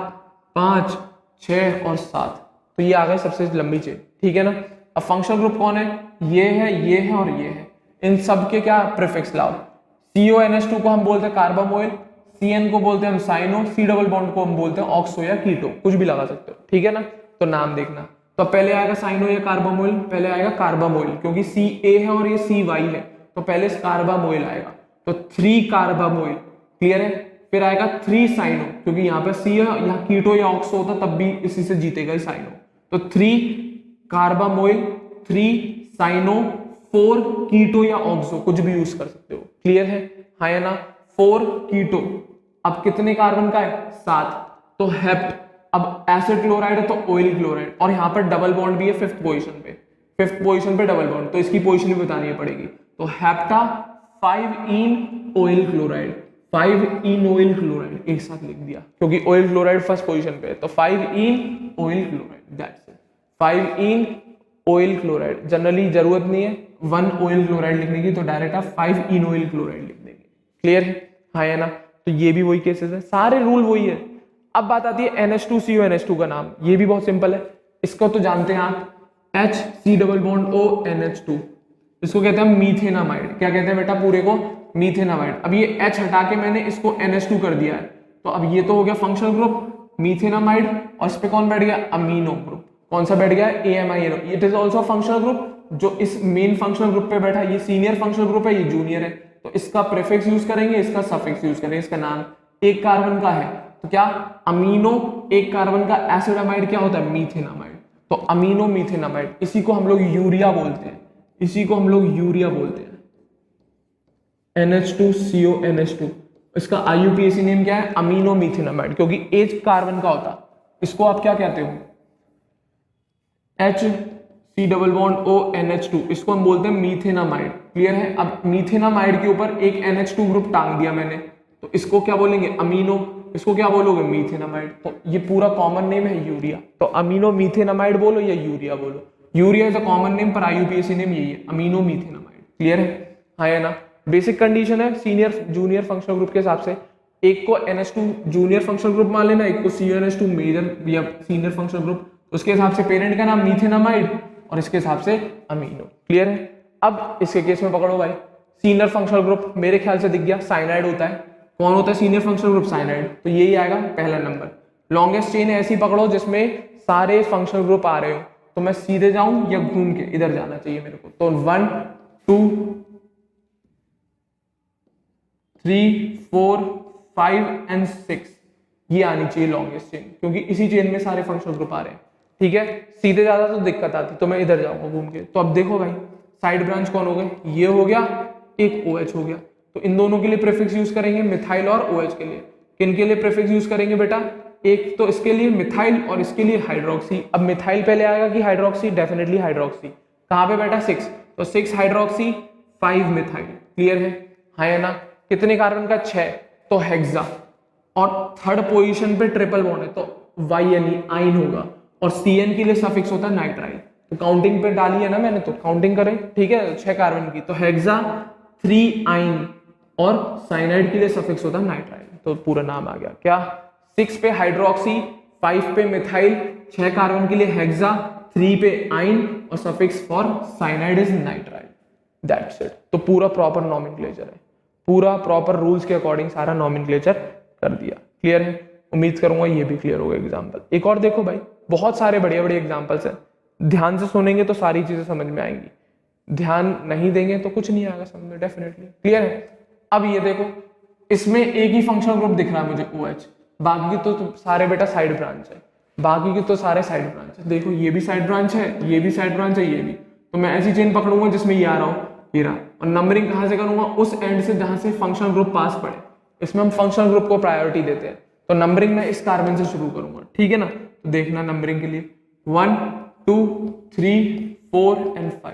Speaker 1: 5, 6 और 7। तो ये आ गई सबसे लंबी चेन, ठीक है ना। अब फंक्शनल ग्रुप कौन है? ये है और ये है। इन सब के क्या प्रीफिक्स लाओ। CONH2 को हम बोलते हैं कार्बामोइल, CN को बोलते हैं हम साइनो, C डबल बॉन्ड को हम बोलते हैं ऑक्सो या कीटो, कुछ भी लगा सकते हो, ठीक है ना। तो नाम देखना, तो पहले आएगा साइनो या कार्बामोइल? पहले आएगा कार्बामोइल, क्योंकि CA है और ये CY है, तो पहले कार्बामोइल आएगा, तो 3 कार्बामोइल। क्लियर है? फिर आएगा 3 साइनो, क्योंकि यहाँ पे C है, यहाँ कीटो या ऑक्सो होता तब भी इसी से जीतेगा ही साइनो। तो 3 कार्बामोइल, 3 साइनो, 4 कीटो या ऑक्सो, कुछ भी यूज कर सकते हो। क्लियर है? हाँ या ना? 4 कीटो। अब कितने कार्बन का है? 7, तो हेप्ट। अब एसिड क्लोराइड है तो ऑयल क्लोराइड, और यहाँ पर डबल बॉन्ड भी है 5th पोजीशन पे, 5th पोजीशन पे डबल बॉन्ड, तो इसकी पोजीशन भी बतानी पड़ेगी। तो hepta 5 in oil chloride, 5 in oil chloride एक साथ लिख दिया, क्योंकि ऑयल क्लोराइड फर्स्ट पोजीशन पे है, तो 5 in oil chloride, that's it, 5 in oil chloride. Generally जरूरत नहीं है 1 ऑयल क्लोराइड लिखने की, तो डायरेक्ट आप 5 इन ऑयल क्लोराइड लिख देंगे। क्लियर है? हाँ या ना? तो ये भी वही केसेस है, सारे रूल वही है। अब बात आती है NH2CONH2 का नाम, ये भी बहुत सिंपल है, इसको तो जानते हैं आप, HC डबल बॉन्ड ONH2, इसको कहते हैं मीथेनामाइड। क्या कहते हैं बेटा पूरे को? मीथेनामाइड। अब ये H हटा के मैंने इसको NH2 कर दिया है, तो अब ये तो हो गया फंक्शनल ग्रुप मीथेनामाइड, और इस पे कौन बैठ गया? Amino group. कौन सा बैठ गया? AMINO। It is also functional group. जो इस मेन फंक्शनल ग्रुप पे बैठा, ये सीनियर फंक्शनल ग्रुप है, ये जूनियर है, तो इसका प्रीफिक्स यूज करेंगे, इसका सफिक्स यूज करेंगे। इसका नाम एक कार्बन का है तो क्या? अमीनो। एक कार्बन का एसिडामाइड क्या होता है? मीथेनामाइड। तो अमीनो मीथेनामाइड, इसी को हम लोग यूरिया बोलते हैं, इसी को हम लोग यूरिया बोलते हैं, NH2CONH2। इसका IUPAC नेम क्या है? अमीनो मीथेनामाइड, क्योंकि एक कार्बन का होता। इसको आप क्या कहते हो? HC डबल बॉन्ड ONH2, इसको हम बोलते हैं मीथेनामाइड। क्लियर है? अब मीथेनामाइड के ऊपर एक NH2 ग्रुप टांग दिया मैंने, तो इसको क्या बोलेंगे? अमीनो। इसको क्या बोलोगे? मीथेनामाइड। तो ये पूरा कॉमन नेम है यूरिया, तो अमीनो मीथेनामाइड बोलो या यूरिया बोलो, urea is a common name, पर IUPAC नेम यही है, अमीनो मीथेनामाइड। क्लियर है? हाँ या ना? बेसिक कंडीशन है सीनियर जूनियर फंक्शनल ग्रुप के हिसाब से, एक को NH2 जूनियर फंक्शनल ग्रुप मान लेना, एक को CONH2 मेजर या सीनियर फंक्शनल ग्रुप, उसके हिसाब से पेरेंट का नाम मीथेनामाइड और इसके हिसाब से अमीनो। क्लियर है? अब इसके केस में पकड़ो भाई, सीनियर फंक्शनल ग्रुप मेरे ख्याल से दिख गया, साइनाइड होता है। कौन होता है सीनियर फंक्शनल ग्रुप? साइनाइड। तो यही आएगा पहला नंबर। लॉन्गेस्ट चेन ऐसी पकड़ो जिसमें सारे फंक्शनल ग्रुप आ रहे हो, तो मैं सीधे जाऊं या घूम के? इधर जाना चाहिए मेरे को, तो 1 2 3 4 5 एंड 6 ये आनी चाहिए लॉन्गेस्ट चेन, क्योंकि इसी चेन में सारे फंक्शनल ग्रुप आ रहे हैं। ठीक है? सीधे ज्यादा तो दिक्कत आती, तो मैं इधर जाऊंगा घूम के। तो अब देखो भाई, साइड ब्रांच कौन हो गए, ये हो गया, एक OH हो गया। तो इन दोनों के लिए प्रीफिक्स यूज करेंगे, मिथाइल और OH के लिए। किन के लिए प्रीफिक्स यूज करेंगे बेटा, एक तो इसके लिए मिथाइल और इसके लिए हाइड्रोक्सी। अब मिथाइल पहले आएगा कि हाइड्रोक्सी, डेफिनेटली हाइड्रोक्सी। कहां पे बेटा 6, तो 6 हाइड्रोक्सी 5 मिथाइल, क्लियर है, हाँ या ना। कितने कार्बन का 6, तो हेक्सा। और थर्ड पोजीशन पे ट्रिपल बॉन्ड है तो YNE आइन होगा, और CN के लिए सफिक्स होता है नाइट्राइल। तो काउंटिंग पे डाली है ना मैंने, तो काउंटिंग करें, ठीक है, 6 कार्बन की, तो हेक्सा 3 आइन, और साइनाइड के लिए सफिक्स होता है नाइट्राइल। तो पूरा नाम आ गया क्या, 6 पे हाइड्रोक्सी, 5 पे मिथाइल, 6 कार्बन के लिए हेक्सा, 3 पे आइन, और suffix for cyanide is nitrile. That's it. तो पूरा प्रॉपर नॉमेनक्लेचर है, पूरा प्रॉपर रूल्स के अकॉर्डिंग सारा नॉमेनक्लेचर कर दिया, क्लियर है। उम्मीद करूंगा ये भी क्लियर होगा एग्जाम्पल। एक और देखो भाई, बहुत सारे बढ़िया बढ़िया एग्जाम्पल्स हैं, ध्यान से सुनेंगे तो सारी चीजें समझ में आएंगी, ध्यान नहीं देंगे तो कुछ नहीं आएगा समझ में, डेफिनेटली, क्लियर है। अब ये देखो, इसमें एक ही फंक्शनल ग्रुप दिख रहा है मुझे OH, बाकी तो सारे बेटा साइड ब्रांच है, बाकी के तो सारे साइड ब्रांच है। देखो ये भी साइड ब्रांच है, ये भी साइड ब्रांच है, ये भी। तो मैं ऐसी चेन पकड़ूंगा जिसमें ये आ रहा हो, ये रहा, और नंबरिंग कहां से करूंगा, उस एंड से जहां से फंक्शनल ग्रुप पास पड़े। इसमें हम फंक्शनल ग्रुप को प्रायोरिटी देते हैं, तो नंबरिंग में इस कार्बन से शुरू करूंगा, ठीक है ना। तो देखना नंबरिंग के लिए 1 2 3 4 एंड 5,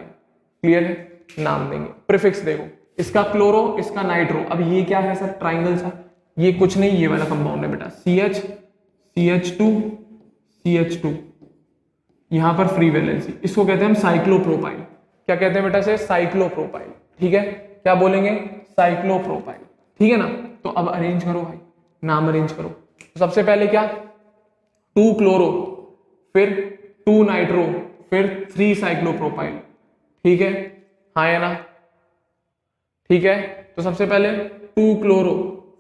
Speaker 1: क्लियर है। नाम देंगे, प्रीफिक्स देखो, इसका क्लोरो, इसका नाइट्रो। अब ये क्या है सर, ट्राइंगल सा, ये कुछ नहीं, ये वाला कंपाउंड है बेटा, CH CH2 CH2, यहां पर फ्री वैलेंसी, इसको कहते हैं हम साइक्लोप्रोपाइल। क्या कहते हैं बेटा से, साइक्लोप्रोपाइल, ठीक है। क्या बोलेंगे, साइक्लोप्रोपाइल, ठीक है ना। तो अब अरेंज करो भाई, नाम अरेंज करो। तो सबसे पहले क्या, 2 क्लोरो, फिर 2 नाइट्रो, फिर 3 साइक्लोप्रोपाइल, ठीक है, हाँ या ना, ठीक है। तो सबसे पहले 2 क्लोरो,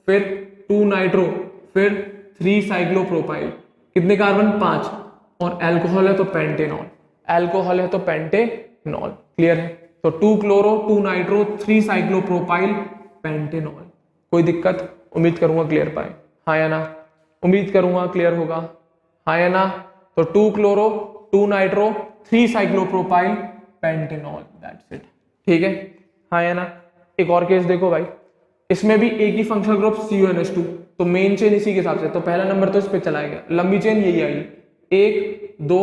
Speaker 1: फिर 2 नाइट्रो, फिर 3 साइक्लोप्रोपाइल, कितने कार्बन, 5, और अल्कोहल है तो पेंटेनॉल, अल्कोहल है तो पेंटेनॉल, क्लियर है। तो 2 क्लोरो, 2 नाइट्रो, 3 साइक्लोप्रोपाइल, पेंटेनॉल। कोई दिक्कत, उम्मीद करूंगा क्लियर पाए, हाँ या ना, उम्मीद करूंगा क्लियर होगा, हाँ या ना। तो 2 chloro, 2 nitro, 3 cyclopropyl, pentanol, that's it, ठीक है, हाँ या ना। एक और केस देखो भाई, इसमें भी एक ही फंक्शनल ग्रुप CuNH2, तो मेन चेन इसी के हिसाब से, तो पहला नंबर तो इस पे चला गया, लंबी चेन यही आई, 1 2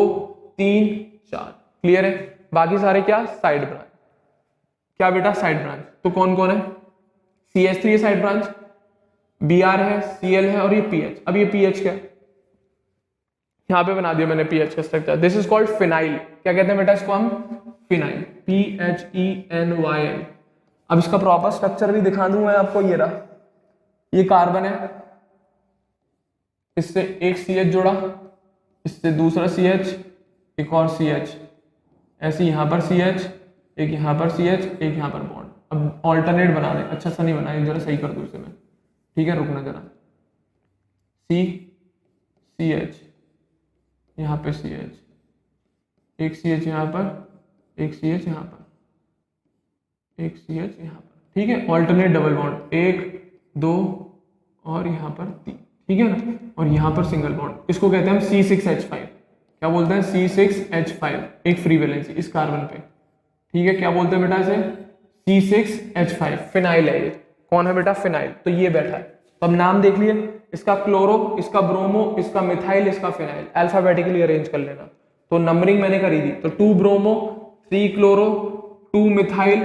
Speaker 1: 3 4, क्लियर है। बाकी सारे क्या, साइड ब्रांच, क्या बेटा, साइड ब्रांच। तो कौन कौन है, CH3 है साइड ब्रांच, Br है, Cl है, और ये PH। अब ये PH क्या है, यहां पे बना दिया मैंने PH का structure, this is called phenyl. क्या कहते हैं बेटा इसको हम, फिनाइल, PHENYL। अब इसका प्रॉपर स्ट्रक्चर भी दिखा दूं मैं आपको, ये रहा, ये कार्बन है, इससे एक CH जोड़ा, इससे दूसरा CH, एक और CH, ऐसे यहां पर CH, एक यहां पर CH, एक यहां पर बॉन्ड। अब ऑल्टरनेट बना दे, अच्छा सा नहीं बनाया, जरा सही कर दूं इसे मैं, ठीक है, रुकना जरा, CH, यहाँ पे CH, एक CH यहाँ पर, एक CH यहाँ पर, एक CH यहाँ पर, ठीक है, ऑल्टरनेट डबल बॉन्ड, 1 2 और यहाँ पर 3, ठीक है ना, और यहाँ पर सिंगल बॉन्ड। इसको कहते हैं हम C6H5। क्या बोलते हैं, C6H5, एक फ्री वैलेंसी इस कार्बन पे, ठीक है। क्या बोलते हैं बेटा इसे, C6H5, फिनाइल है ये। कौन है बेटा, फिनाइल। तो ये बैठा है, तो अब नाम देख लिए, इसका क्लोरो, इसका ब्रोमो, इसका मिथाइल, इसका फिनाइल, अल्फाबेटिकली अरेंज कर लेना। तो नंबरिंग मैंने करी थी, तो 2 ब्रोमो, 3 क्लोरो, 2 मिथाइल,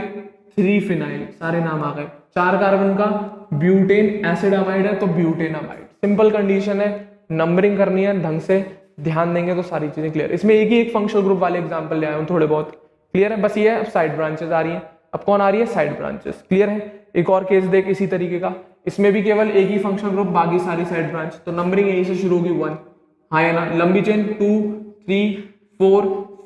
Speaker 1: 3 फिनाइल, सारे नाम आ गए। 4 कार्बन का ब्यूटेन एसिड अमाइड है, तो ब्यूटेन अमाइड। सिंपल कंडीशन है, नंबरिंग करनी है ढंग से, ध्यान देंगे तो सारी चीजें क्लियर। इसमें एक ही एक फंक्शनल ग्रुप वाले एग्जांपल ले आया हूं, थोड़े बहुत क्लियर है, बस ये है। अब साइड ब्रांचेस आ रही हैं, अब कौन आ रही है, साइड ब्रांचेस, क्लियर है। एक और केस देख इसी तरीके का, इसमें भी केवल एक ही फंक्शनल ग्रुप, बाकी सारी साइड ब्रांच। तो नंबरिंग यहीं से शुरू होगी 1, हाँ या ना। लंबी चेन 2 3 4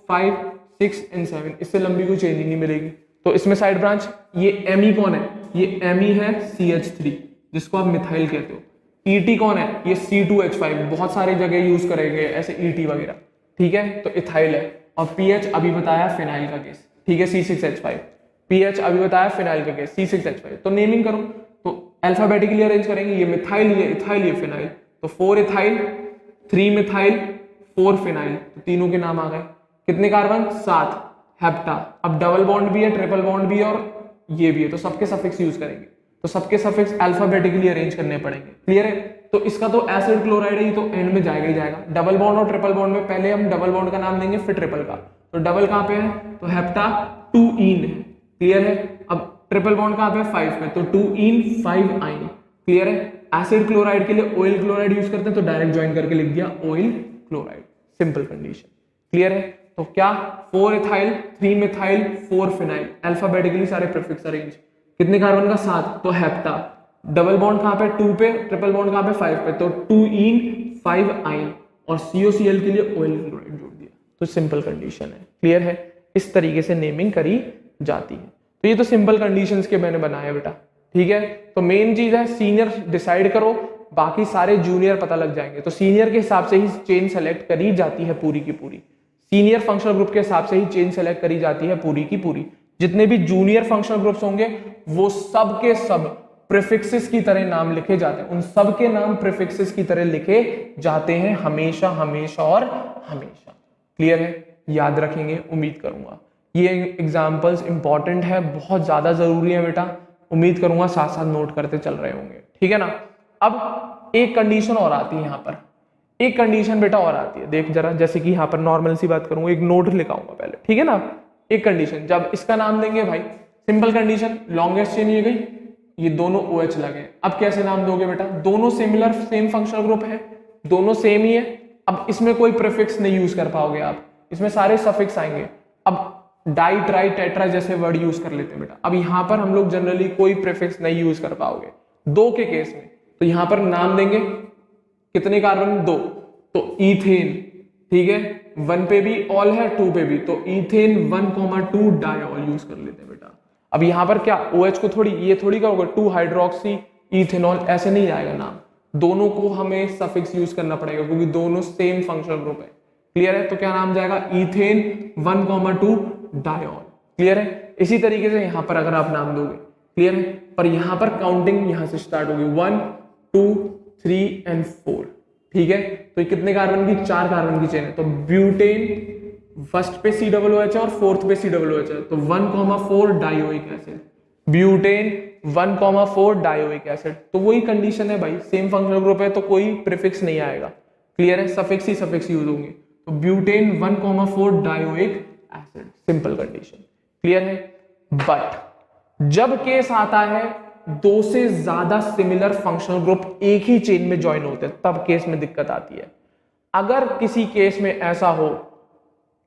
Speaker 1: 5 6 एंड 7, इससे लंबी कोई चेन ही नहीं मिलेगी। तो इसमें साइड ब्रांच, ये एमी कौन है, ये एमी है CH3, जिसको आप मिथाइल कहते हो। ET कौन है, ये C2H5, बहुत सारी जगह यूज करेंगे ऐसे ET वगैरह, ठीक है, तो इथाइल है। और PH अभी बताया फिनाइल का केस, ठीक है, C6H5। PH अभी बताया फिनाइल का केस, C6H5। तो नेमिंग करो, तो अल्फाबेटिकली अरेंज करेंगे, ये मिथाइल, ये इथाइल, ये फिनाइल। तो 4 इथाइल, 3 मिथाइल, 4 फिनाइल, तो तीनों के नाम आ गए। कितने कार्बन, 7, हेप्टा। अब डबल बॉन्ड भी है, ट्रिपल बॉन्ड भी है और ये भी है, तो सबके सफिक्स यूज करेंगे, तो सबके सफिक्स अल्फाबेटिकली अरेंज करने पड़ेंगे। क्लियर है? तो इसका तो एसिड क्लोराइड है, तो एंड में जाएगा ही जाएगा। डबल बॉन्ड और ट्रिपल बॉन्ड में पहले हम डबल बॉन्ड का नाम देंगे फिर ट्रिपल का। तो डबल कहां पे है? तो हेप्टा 2 इन है। क्लियर है? अब ट्रिपल बॉन्ड कहां पे है? 5 पे, तो 2 इन 5 आइन। क्लियर है? एसिड क्लोराइड के लिए ऑयल क्लोराइड यूज करते हैं, तो डायरेक्ट ज्वाइन करके लिख दिया oil chloride. Simple condition. Clear है? तो क्या 4 इथाइल 3 मिथाइल 4 फिनाइल, अल्फाबेटिकली सारे प्रीफिक्स अरेंज। कितने कार्बन का? 7, तो हेप्टा। डबल बॉन्ड कहां पे? 2 पे, ट्रिपल बॉन्ड कहां पे? 5 पे, तो 2 इन 5 आइन और COCl के लिए ऑयल क्लोराइड जोड़ दिया। तो सिंपल कंडीशन है। क्लियर है? इस तरीके से नेमिंग करी जाती है। तो ये तो सिंपल कंडीशंस के मैंने बनाया बेटा। ठीक है? तो मेन चीज है सीनियर डिसाइड करो, बाकी सारे जूनियर पता लग जाएंगे। तो सीनियर के हिसाब से ही चेन सेलेक्ट करी जाती है पूरी की पूरी। सीनियर फंक्शनल ग्रुप के हिसाब से ही चेन सेलेक्ट करी जाती है पूरी की पूरी। जितने भी जूनियर फंक्शनल ग्रुप्स होंगे वो सब के सब प्रीफिक्सेस की तरह नाम लिखे जाते हैं, उन सब के नाम प्रीफिक्सेस की तरह लिखे जाते हैं हमेशा हमेशा और हमेशा। क्लियर है? याद रखेंगे उम्मीद करूंगा। ये एग्जांपल्स इंपॉर्टेंट है, बहुत ज्यादा जरूरी है बेटा। उम्मीद करूंगा साथ साथ नोट करते चल रहे होंगे। ठीक है ना? अब एक कंडीशन और आती है यहाँ पर, एक कंडीशन बेटा और आती है। देख जरा, जैसे कि यहाँ पर नॉर्मल सी बात करूं, एक नोट लिखाऊंगा पहले। ठीक है ना? एक कंडीशन, जब इसका नाम देंगे भाई, सिंपल कंडीशन, लॉन्गेस्ट चेन ये गई, ये दोनों OH लगे। अब कैसे नाम दोगे बेटा? दोनों सिमिलर सेम फंक्शनल ग्रुप है, दोनों सेम ही है। अब इसमें कोई प्रीफिक्स नहीं यूज कर पाओगे आप, इसमें सारे सफिक्स आएंगे। अब डाई ट्राई टेट्रा जैसे वर्ड यूज कर लेते हैं बेटा। अब यहां पर हम लोग जनरली कोई प्रीफिक्स नहीं यूज कर पाओगे दो के केस में। तो यहां पर नाम देंगे कितने कार्बन? 2, तो ईथेन। ठीक है? 1 पे भी ऑल है, 2 पे भी, तो ईथेन 1,2 डायऑल यूज कर लेते हैं बेटा। अब यहां पर क्या OH को थोड़ी ये थोड़ी का होगा 2 हाइड्रोक्सी इथेनॉल, ऐसे नहीं आएगा नाम। दोनों को हमें सफिक्स यूज करना पड़ेगा क्योंकि दोनों सेम फंक्शनल ग्रुप है। क्लियर है? तो क्या नाम जाएगा? ईथेन 1,2 डायऑल। क्लियर है? इसी तरीके से यहां पर अगर आप नाम दोगे, क्लियर है, पर यहां पर काउंटिंग यहां से स्टार्ट होगी 1 2 3 एंड 4। ठीक है? तो ये कितने कार्बन की? 4 कार्बन की चेन है। तो ब्यूटेन फर्स्ट पे COOH और फोर्थ पे COOH है, तो 1,4 dioic acid. Butane 1,4 dioic acid. तो वही कंडीशन है भाई, सेम फंक्शनल ग्रुप है तो कोई प्रीफिक्स नहीं आएगा। क्लियर है? सफिक्स ही सफिक्स यूज होंगे। तो butane 1,4 dioic acid, simple condition. Clear है? बट जब केस आता है 2 से ज्यादा सिमिलर फंक्शनल ग्रुप एक ही चेन में ज्वाइन होते हैं, तब केस में दिक्कत आती है। अगर किसी केस में ऐसा हो,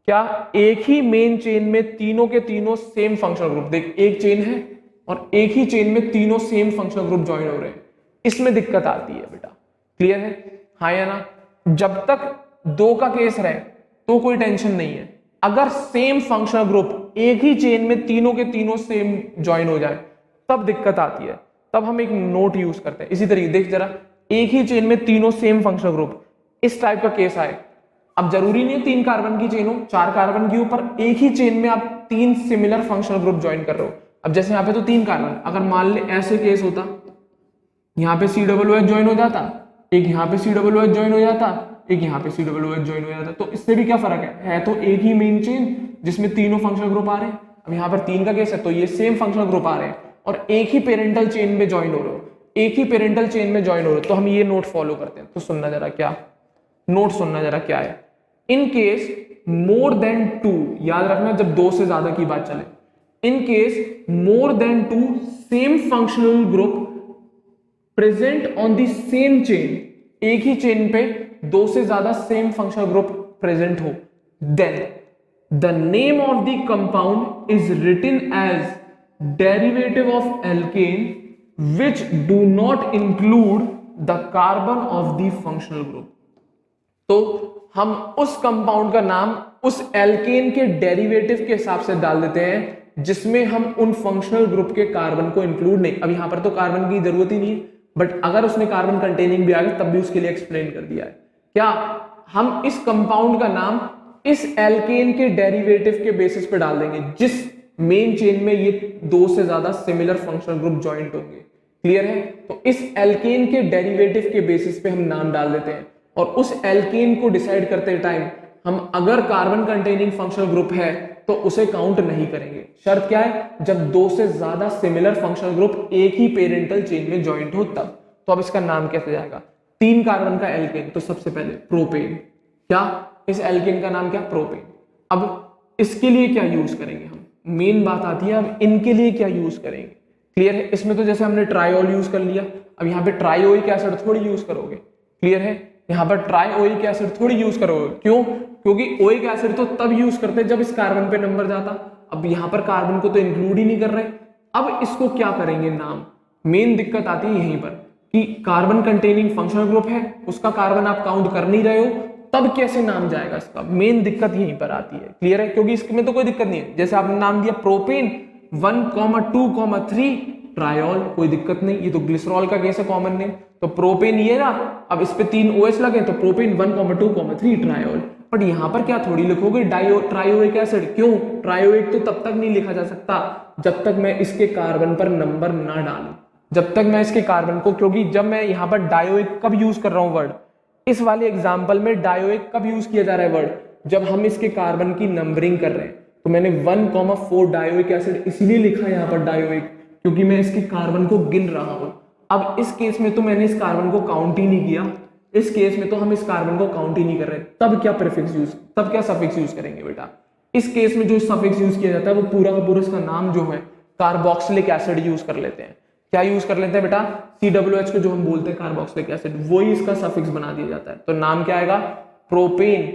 Speaker 1: क्या एक ही मेन चेन में तीनों के तीनों सेम फंक्शनल ग्रुप, देख एक चेन है और एक ही चेन में तीनों सेम फंक्शनल ग्रुप ज्वाइन हो रहे हैं, इसमें दिक्कत आती है बेटा। क्लियर है? हाँ या ना? जब तक 2 का केस रहे तो कोई टेंशन नहीं है। अगर सेम फंक्शनल ग्रुप एक ही चेन में तीनों के तीनों सेम ज्वाइन हो जाए तब दिक्कत आती है, तब हम एक नोट यूज करते हैं। इसी तरीके देख जरा, एक ही चेन में तीनों सेम फंक्शनल ग्रुप, इस टाइप का केस आए। अब जरूरी नहीं है 3 कार्बन की चेन हो, 4 कार्बन की हो, पर एक ही चेन में आप 3 सिमिलर फंक्शनल ग्रुप ज्वाइन कर रहे हो। अब जैसे यहाँ पे तो 3 कार्बन, अगर मान ले ऐसे केस होता, यहाँ पे COOH ज्वाइन हो जाता, एक यहाँ पे COOH ज्वाइन हो जाता, एक यहाँ पे COOH ज्वाइन हो जाता, तो इससे भी क्या फर्क है तो एक ही मेन चेन जिसमें तीनों फंक्शनल ग्रुप आ रहे हैं। अब यहाँ पर 3 का केस है तो ये सेम फंक्शनल ग्रुप आ रहे हैं और एक ही पेरेंटल चेन में ज्वाइन हो रहे हो, एक ही पेरेंटल चेन में ज्वाइन हो रहे हो, तो हम ये नोट फॉलो करते हैं। तो सुनना जरा, क्या नोट सुनना जरा क्या है। इन केस मोर देन 2, याद रखना जब 2 से ज्यादा की बात चले, in case more than 2 same functional group present on the same chain, एक ही चेन पे 2 से ज्यादा सेम फंक्शनल ग्रुप प्रेजेंट हो, then the name of the compound is written as derivative of alkane which do not include the carbon of the functional group। तो हम उस compound का नाम उस एल्केन के डेरिवेटिव के हिसाब से डाल देते हैं जिसमें हम उन फंक्शनल ग्रुप के कार्बन को इंक्लूड नहीं। अब यहां पर तो कार्बन की जरूरत ही नहीं है, बट अगर उसमें कार्बन कंटेनिंग भी आ गया तब भी उसके लिए एक्सप्लेन कर दिया है। क्या हम इस कंपाउंड का नाम इस एल्केन के डेरिवेटिव के बेसिस पे डाल देंगे जिस मेन चेन में ये 2 से ज्यादा सिमिलर फंक्शनल ग्रुप ज्वाइंट होंगे। क्लियर है? तो इस एल्केन के डेरिवेटिव के बेसिस पे हम नाम डाल देते हैं और उस एल्केन को डिसाइड करते टाइम हम अगर कार्बन कंटेनिंग फंक्शनल ग्रुप है तो उसे काउंट नहीं करेंगे। शर्त क्या है? जब दो से ज्यादा सिमिलर फंक्शनल ग्रुप एक ही पेरेंटल चेन में ज्वाइंट हो तब। तो अब इसका नाम कैसे जाएगा? 3 कार्बन का एल्केन, तो सबसे पहले प्रोपेन। क्या? इस एल्केन का नाम क्या? प्रोपेन। अब इसके लिए क्या यूज करेंगे हम? मेन बात आती है अब इनके लिए क्या यूज करेंगे। क्लियर है? इसमें तो जैसे हमने ट्रायोल यूज कर लिया, अब यहाँ पे ट्राइओइक एसिड थोड़ी यूज करोगे। क्लियर है? यहाँ पर ट्राइओइक एसिड थोड़ी यूज करोगे। क्यों? क्योंकि ओइक एसिड तो तब यूज करते हैं जब इस कार्बन पे नंबर जाता। अब यहाँ पर कार्बन को तो इंक्लूड ही नहीं कर रहे। अब इसको क्या करेंगे नाम? मेन दिक्कत आती है यहीं पर कि कार्बन कंटेनिंग फंक्शनल ग्रुप है, उसका कार्बन आप काउंट कर नहीं रहे हो, तब कैसे नाम जाएगा इसका? मेन दिक्कत यहीं पर आती है। क्लियर है? क्योंकि इसमें तो कोई दिक्कत नहीं है, जैसे आपने नाम दिया प्रोपेन 1,2,3 ट्रायोल, कोई दिक्कत नहीं, ये तो ग्लिसरॉल का केस है कॉमन नेम। तो प्रोपेन ये ना, अब इस पे 3 OH लगे तो प्रोपेन 1,2,3 ट्रायोल। बट यहां पर क्या थोड़ी लिखोगे ट्रायोइक एसिड। क्यों? ट्रायोइक तो तब तक नहीं लिखा जा सकता जब तक मैं इसके कार्बन पर नंबर ना डालूं, जब तक मैं इसके कार्बन को, क्योंकि जब मैं यहां पर डायोइक कब यूज कर रहा हूं वर्ड, इस वाले एग्जाम्पल में डायोइक कब यूज किया जा रहा है वर्ड? जब हम इसके कार्बन की नंबरिंग कर रहे हैं। तो मैंने 1,4 डायोइक एसिड इसलिए लिखा है यहाँ पर डायोइक, क्योंकि मैं इसके कार्बन को गिन रहा हूं। अब इस केस में तो मैंने इस कार्बन को काउंट ही नहीं किया, इस केस में तो हम इस कार्बन को काउंट ही नहीं कर रहे, तब क्या प्रीफिक्स यूज, तब क्या सफिक्स यूज करेंगे बेटा? इस केस में जो सफिक्स यूज किया जाता है वो पूरा का पूरा इसका नाम जो है कार्बोक्सिलिक एसिड यूज कर लेते हैं। क्या यूज कर लेते हैं बेटा? COOH को जो हम बोलते हैं कार्बोक्सिलिक एसिड, वही इसका सफिक्स बना दिया जाता है। तो नाम क्या आएगा? Propane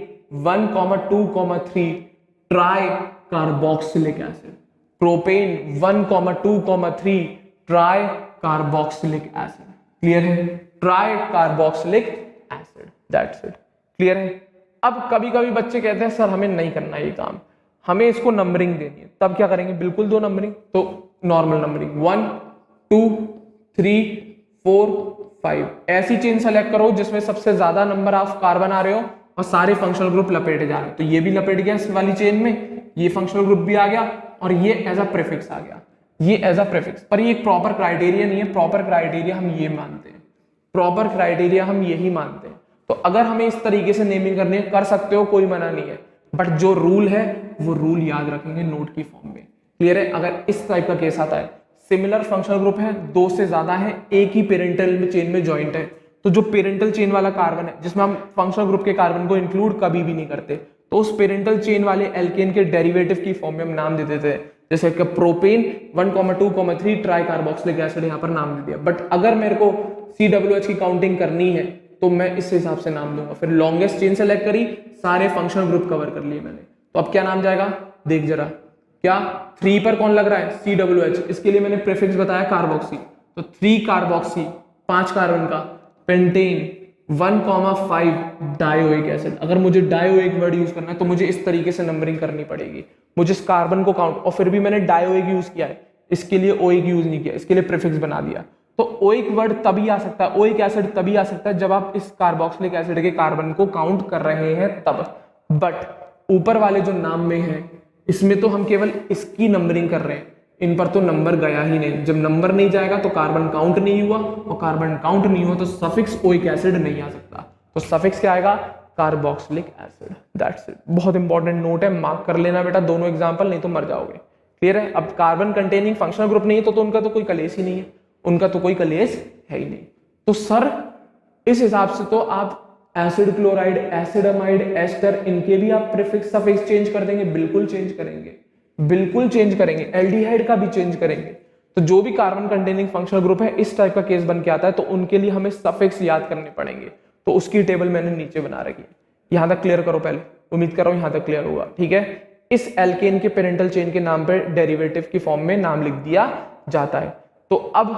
Speaker 1: 1,2,3 tri carboxylic acid. Propane 1,2,3 tri carboxylic acid. Clear है? Tri carboxylic acid, that's it. Clear है? अब कभी कभी बच्चे कहते हैं सर हमें नहीं करना ये काम, हमें इसको नंबरिंग देनी है, तब क्या करेंगे? बिल्कुल दो नंबरिंग, तो नॉर्मल नंबरिंग 1, 2, 3, 4, 5 ऐसी चेन सेलेक्ट करो जिसमें सबसे ज्यादा नंबर ऑफ कार्बन आ रहे हो और सारे फंक्शनल ग्रुप लपेटे जा रहे हो। तो ये भी लपेट गया इस वाली चेन में, ये फंक्शनल ग्रुप भी आ गया और ये एज अ प्रीफिक्स आ गया, ये एज अ प्रीफिक्स। पर ये एक प्रॉपर क्राइटेरिया नहीं है, प्रॉपर क्राइटेरिया हम ये मानते हैं, प्रॉपर क्राइटेरिया हम यही मानते हैं। तो अगर हमें इस तरीके से नेमिंग करनी है कर सकते हो, कोई मना नहीं है, बट जो रूल है वो रूल याद रखेंगे नोट की फॉर्म में। क्लियर है? अगर इस टाइप का केस आता है, सिमिलर फंक्शनल ग्रुप है, दो से ज्यादा है, एक ही पेरेंटल चेन में ज्वाइंट है, तो जो पेरेंटल चेन वाला कार्बन है जिसमें हम फंक्शनल ग्रुप के कार्बन को इंक्लूड कभी भी नहीं करते, तो उस पेरेंटल चेन वाले एल्केन के डेरिवेटिव की फॉर्म में हम नाम दे देते हैं, जैसे कि प्रोपेन 1,2,3 ट्राई कार्बोक्सिलिक एसिड यहाँ पर नाम दे दिया। बट अगर मेरे को COOH की काउंटिंग करनी है तो मैं इस हिसाब से नाम दूंगा। फिर लॉन्गेस्ट चेन सेलेक्ट करी, सारे फंक्शनल ग्रुप कवर कर लिए मैंने, तो अब क्या नाम जाएगा? देख जरा, क्या 3 पर कौन लग रहा है? COOH, इसके लिए मैंने प्रीफिक्स बताया कार्बोक्सी, तो 3 कार्बोक्सी 5 कार्बन का, पेंटेन 1,5 डायोइक एसिड। अगर मुझे डायोइक वर्ड यूज करना है तो मुझे इस तरीके से नंबरिंग करनी पड़ेगी, मुझे इस कार्बन को काउंट, और फिर भी मैंने डायोइक यूज किया है, इसके लिए ओइक यूज नहीं किया, इसके लिए प्रीफिक्स बना दिया। तो ओइक वर्ड तभी आ सकता है, ओइक एसिड तभी आ सकता है जब आप इस कार्बोक्सिलिक एसिड के कार्बन को काउंट कर रहे हैं तब। बट ऊपर वाले जो नाम में है इसमें तो हम केवल इसकी नंबरिंग कर रहे हैं, इन पर तो नंबर गया ही नहीं। जब नंबर नहीं जाएगा तो कार्बन काउंट नहीं हुआ, और कार्बन काउंट नहीं हुआ तो सफिक्स ओइक एसिड नहीं आ सकता। तो सफिक्स क्या आएगा? Carboxylic acid, that's it. बहुत इंपॉर्टेंट नोट है, मार्क कर लेना बेटा दोनों एग्जांपल, नहीं तो मर जाओगे। क्लियर है? अब कार्बन कंटेनिंग फंक्शनल ग्रुप नहीं है तो उनका तो कोई कलेश ही नहीं है, उनका तो कोई कलेश है ही नहीं। तो सर इस हिसाब से तो आप acid chloride, acid amide, ester, इनके भी आप प्रीफिक्स सफिक्स चेंज कर देंगे? बिल्कुल चेंज करेंगे, बिल्कुल चेंज करेंगे। एल्डिहाइड का भी चेंज करेंगे। तो जो भी कार्बन कंटेनिंग फंक्शनल ग्रुप है इस टाइप का केस बन के आता है तो उनके लिए हमें सफिक्स याद करने पड़ेंगे। तो उसकी टेबल मैंने नीचे बना रखी है, यहां तक क्लियर करो पहले, उम्मीद कर रहा हूं यहां तक क्लियर होगा। ठीक है? इस एल्केन के पेरेंटल चेन के नाम पर डेरिवेटिव की फॉर्म में नाम लिख दिया जाता है। तो अब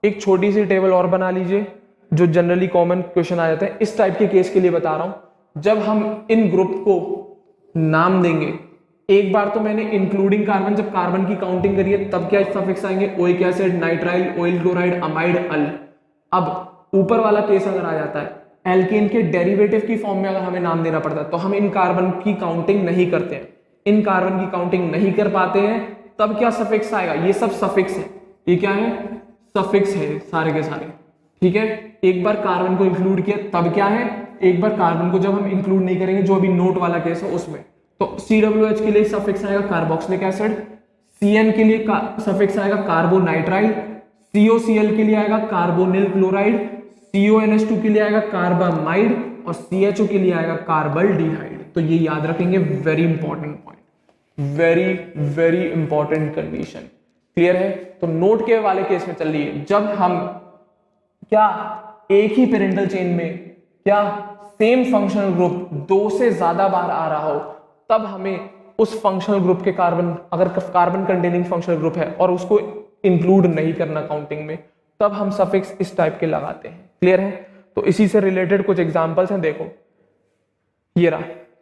Speaker 1: एक छोटी सी टेबल और बना लीजिए जो जनरली कॉमन क्वेश्चन आ जाते हैं इस टाइप के केस के लिए बता रहा हूं। जब हम इन ग्रुप को नाम देंगे, एक बार तो मैंने इंक्लूडिंग कार्बन, जब कार्बन की काउंटिंग करी है तब क्या सफिक्स आएंगे? Oic acid, nitrile, oyl chloride, amide, al. अब ऊपर वाला केस अगर आ जाता है एल्केन के डेरिवेटिव की फॉर्म में अगर हमें नाम देना पड़ता है तो हम इन कार्बन की काउंटिंग नहीं करते हैं, इन कार्बन की काउंटिंग नहीं कर पाते हैं, तब क्या सफिक्स आएगा? ये सब सफिक्स है, ये क्या है? सफिक्स है सारे के सारे। ठीक है? एक बार कार्बन को इंक्लूड किया तब क्या है, एक बार कार्बन को जब हम इंक्लूड नहीं करेंगे, जो अभी नोट वाला केस है उसमें, तो COOH के लिए सफिक्स आएगा कार्बोक्सिलिक एसिड, CN के लिए सफिक्स आएगा कार्बोनाइट्राइल, COCl के लिए आएगा कार्बोनिल क्लोराइड, CONH2 के लिए आएगा कार्बामाइड और CHO के लिए आएगा कार्बल्डिहाइड। तो ये याद रखेंगे, very important point, very very important condition. Clear है? तो नोट के वाले केस में चल रही है, जब हम क्या एक ही पेरेंटल चेन में क्या सेम फंक्शनल ग्रुप 2 से ज्यादा बार आ रहा हो, तब हमें उस फंक्शनल ग्रुप के कार्बन, अगर कार्बन कंटेनिंग फंक्शनल ग्रुप है और उसको इंक्लूड नहीं करना काउंटिंग में, तब हम सफिक्स इस टाइप के लगाते हैं। क्लियर है? तो इसी से रिलेटेड कुछ एग्जांपल्स हैं, देखो ये रहा।